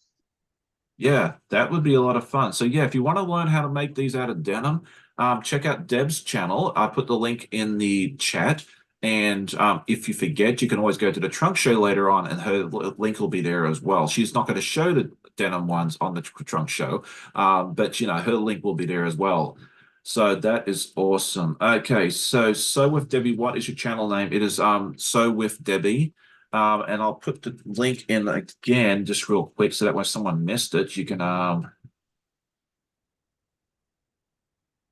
Yeah, that would be a lot of fun. So yeah, if you want to learn how to make these out of denim, check out Deb's channel. I put the link in the chat. And if you forget, you can always go to the trunk show later on, and her link will be there as well. She's not going to show the denim ones on the trunk show, but her link will be there as well. So that is awesome. Okay, so with Debbie, what is your channel name? It is So with Debbie. And I'll put the link in again just real quick so that when someone missed it, you can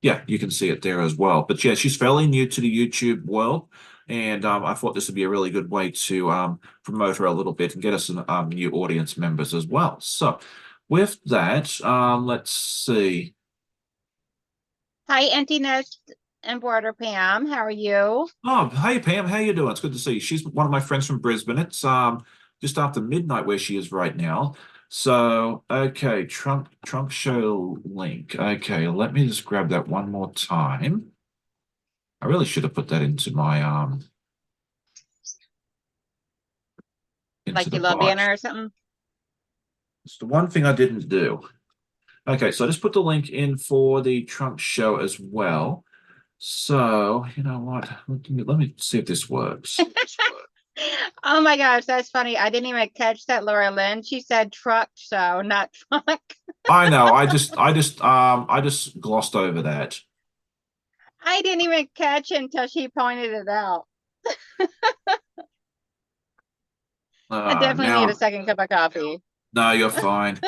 yeah, you can see it there as well. But yeah, she's fairly new to the YouTube world, and I thought this would be a really good way to promote her a little bit and get us some new audience members as well. So with that, let's see. Hi, Auntie Nest and Border Pam. How are you? Oh, hey Pam, how you doing? It's good to see you. She's one of my friends from Brisbane. It's just after midnight where she is right now. So, okay, trunk show link. Okay, let me just grab that one more time. I really should have put that into my into Like the you love bot. Anna or something? It's the one thing I didn't do. Okay, so I just put the link in for the trunk show as well. So, you know what? Let me see if this works. Oh my gosh, that's funny. I didn't even catch that, Laura Lynn. She said truck show, not truck. I know. I just glossed over that. I didn't even catch it until she pointed it out. I definitely need a Now, second cup of coffee. no, you're fine.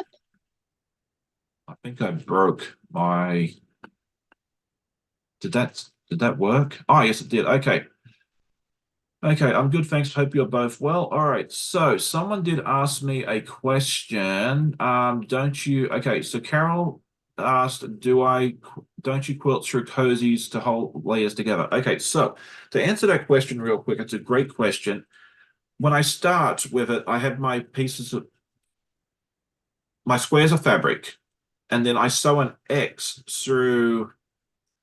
I think I broke my. Did that work? Oh, yes, it did. Okay. Okay, I'm good. Thanks. Hope you're both well. All right. So someone did ask me a question. Don't you? Okay. So Carol asked, don't you quilt through cozies to hold layers together? Okay. So to answer that question real quick, it's a great question. When I start with it, I have my squares of fabric, and then I sew an X through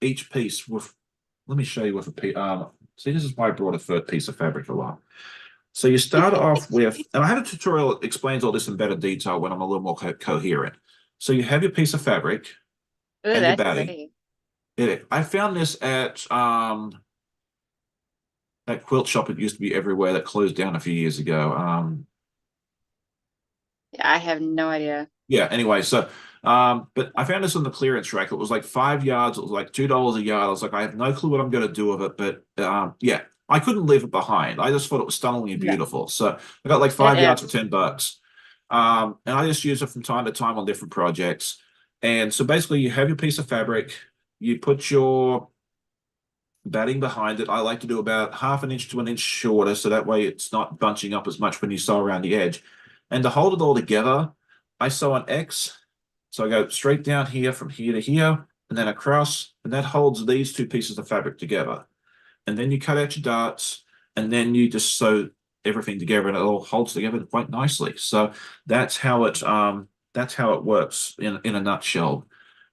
each piece with, let me show you with a piece. See, this is why I brought a third piece of fabric along. So you start off with, and I have a tutorial that explains all this in better detail when I'm a little more coherent. So you have your piece of fabric Ooh, and your that's batting. pretty. I found this at that quilt shop. It used to be everywhere that closed down a few years ago. Yeah, I have no idea. Yeah, anyway, so but I found this on the clearance rack. It was like 5 yards, it was like $2 a yard. I was like, I have no clue what I'm gonna do with it, but yeah, I couldn't leave it behind. I just thought it was stunningly No, beautiful. So I got like it 5 yards for is. $10. And I just use it from time to time on different projects. And so basically you have your piece of fabric, you put your batting behind it. I like to do about half an inch to an inch shorter, so that way it's not bunching up as much when you sew around the edge. And to hold it all together, I sew an X. So I go straight down here from here to here, and then across, and that holds these two pieces of fabric together. And then you cut out your darts, and then you just sew everything together, and it all holds together quite nicely. So that's how it works in a nutshell.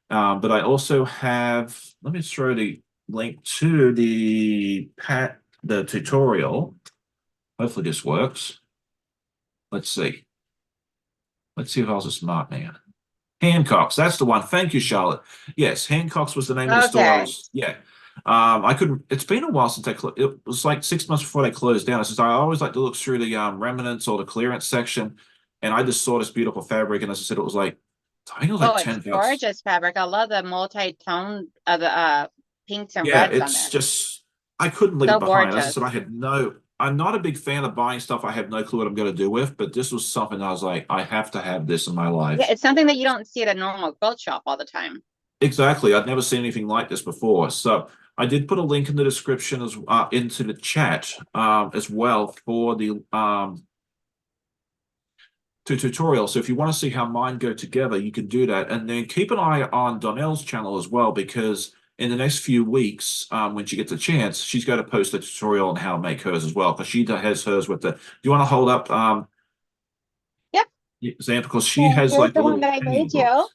But I also have, let me throw the link to the tutorial. Hopefully this works. Let's see. Let's see if I was a smart man. Hancock's, that's the one. Thank you, Charlotte. Yes, Hancock's was the name of the store. Okay. Yeah. I couldn't, it's been a while since it was like 6 months before they closed down. Since I always like to look through the remnants or the clearance section, and I just saw this beautiful fabric, and as I said, it was like, I think it was like Oh, it's 10 bucks. gorgeous fabric. I love the multi-tone of the pinks and Yeah, reds on it's there. just I couldn't leave it So behind. As I gorgeous. said, I'm not a big fan of buying stuff I have no clue what I'm going to do with, but this was something I was like, I have to have this in my Yeah, life. it's something that you don't see at a normal quilt shop all the time. Exactly. I'd never seen anything like this before. So I did put a link in the description as into the chat as well for the tutorial. So if you want to see how mine go together, you can do that. And then keep an eye on Donnell's channel as well, because in the next few weeks, when she gets a chance, she's going to post a tutorial on how to make hers as well, because she has hers with the. Do you want to hold up Yep. the example? Because she So has here's like the the one little that I hanging made you. books.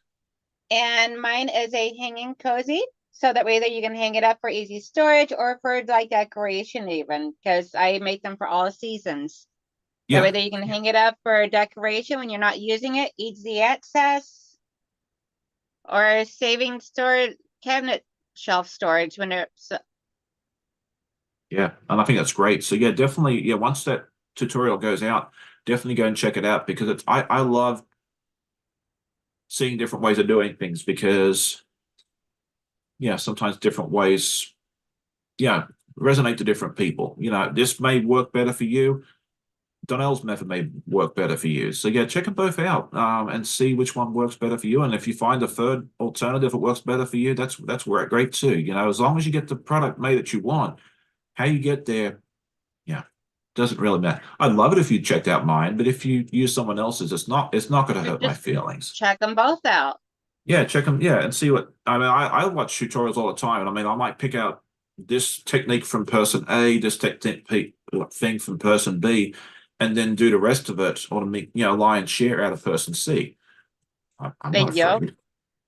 And mine is a hanging cozy. So that way that you can hang it up for easy storage or for like decoration even, because I make them for all seasons. That way Yeah, that you can hang it up for decoration when you're not using it, easy access, or saving storage cabinet shelf storage when it's yeah, and I think that's great. So yeah, definitely, yeah. Once that tutorial goes out, definitely go and check it out, because it's I love seeing different ways of doing things, because yeah, sometimes different ways, yeah, resonate to different people. This may work better for you. Donnell's method may work better for you. So yeah, check them both out and see which one works better for you. And if you find a third alternative that works better for you, that's great too. As long as you get the product made that you want, how you get there, yeah, doesn't really matter. I'd love it if you checked out mine, but if you use someone else's, it's not going to hurt my just feelings. check them both out. Yeah, check them. Yeah, and see what I mean. I watch tutorials all the time, and I mean, I might pick out this technique from person A, this technique thing from person B, and then do the rest of it, or to make lion's share out of person C. I'm not Yep. afraid.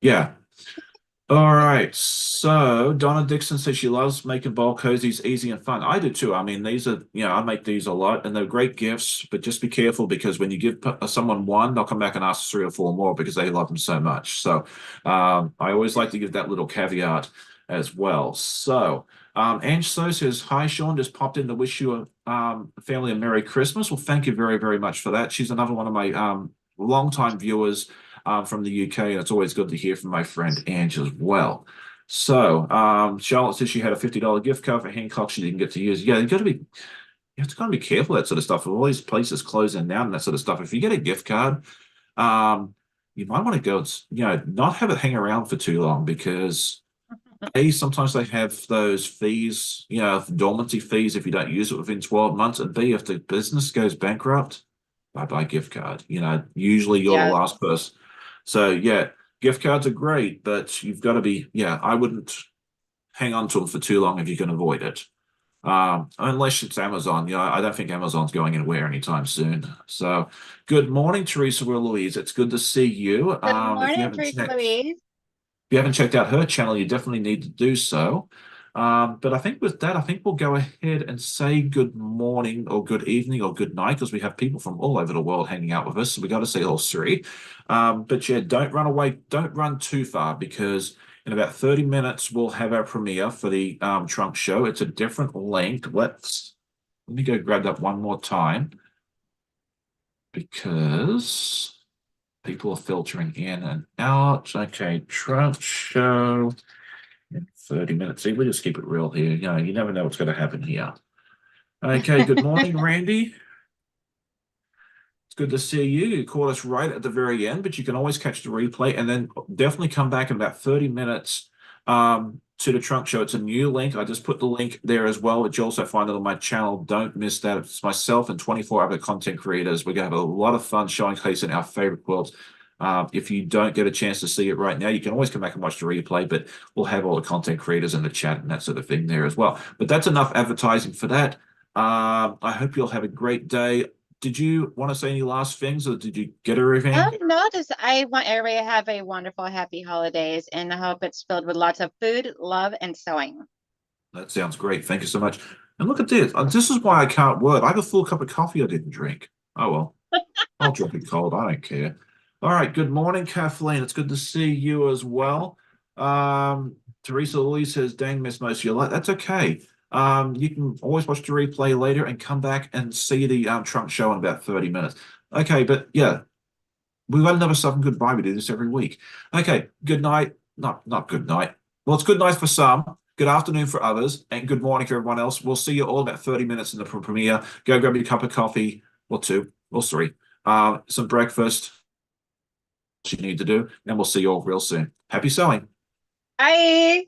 Yeah. All right. So Donna Dixon says she loves making ball cozies easy and fun. I do too. I mean, these are, I make these a lot, and they're great gifts, but just be careful, because when you give someone one, they'll come back and ask 3 or 4 more because they love them so much. So I always like to give that little caveat as well. So Ange So says, hi, Sean, just popped in to wish you a family a Merry Christmas. Well, thank you very, very much for that. She's another one of my longtime viewers from the UK, and it's always good to hear from my friend Ange as well. So Charlotte says she had a $50 gift card for Hancock she didn't get to use. Yeah, you have to kind of be careful with that sort of stuff. With all these places closing down and that sort of stuff, if you get a gift card, you might want to go, not have it hang around for too long, because A, sometimes they have those fees, dormancy fees if you don't use it within 12 months. And B, if the business goes bankrupt, bye-bye gift card. Usually you're the Yeah. last person. So yeah, gift cards are great, but you've got to be, yeah, I wouldn't hang on to them for too long if you can avoid it. Unless it's Amazon. I don't think Amazon's going anywhere anytime soon. So good morning, Teresa Will Louise. It's good to see you. Good morning, Teresa Louise. If you haven't checked out her channel, you definitely need to do so. But I think with that, I think we'll go ahead and say good morning or good evening or good night because we have people from all over the world hanging out with us. So we got to say all three. But yeah, don't run away. Don't run too far because in about 30 minutes, we'll have our premiere for the trunk show. It's a different link. Let me go grab that one more time because people are filtering in and out. Okay, trunk show in 30 minutes. See, we just keep it real here. You know, you never know what's going to happen here. Okay, good morning, Randy. It's good to see you. You caught us right at the very end, but you can always catch the replay and then definitely come back in about 30 minutes to the trunk show. It's a new link. I just put the link there as well, but you also find it on my channel. Don't miss that. It's myself and 24 other content creators. We're going to have a lot of fun showcasing our favorite quilts. If you don't get a chance to see it right now, you can always come back and watch the replay, but we'll have all the content creators in the chat and that sort of thing there as well. But that's enough advertising for that. I hope you'll have a great day. Did you want to say any last things or did you get everything? No, just I want everybody to have a wonderful, happy holidays, and I hope it's filled with lots of food, love, and sewing. That sounds great. Thank you so much. And look at this. This is why I can't work. I have a full cup of coffee I didn't drink. Oh, well. I'll drink it cold. I don't care. All right. Good morning, Kathleen. It's good to see you as well. Teresa Louise says, dang, miss most of your life. That's okay. You can always watch the replay later and come back and see the trunk show in about 30 minutes. Okay, but yeah, we've got another Southern goodbye. We do this every week. Okay, good night. Not good night. Well, it's good night for some, good afternoon for others, and good morning for everyone else. We'll see you all about 30 minutes in the premiere. Go grab your cup of coffee, or two, or three, some breakfast, what you need to do, and we'll see you all real soon. Happy sewing. Bye.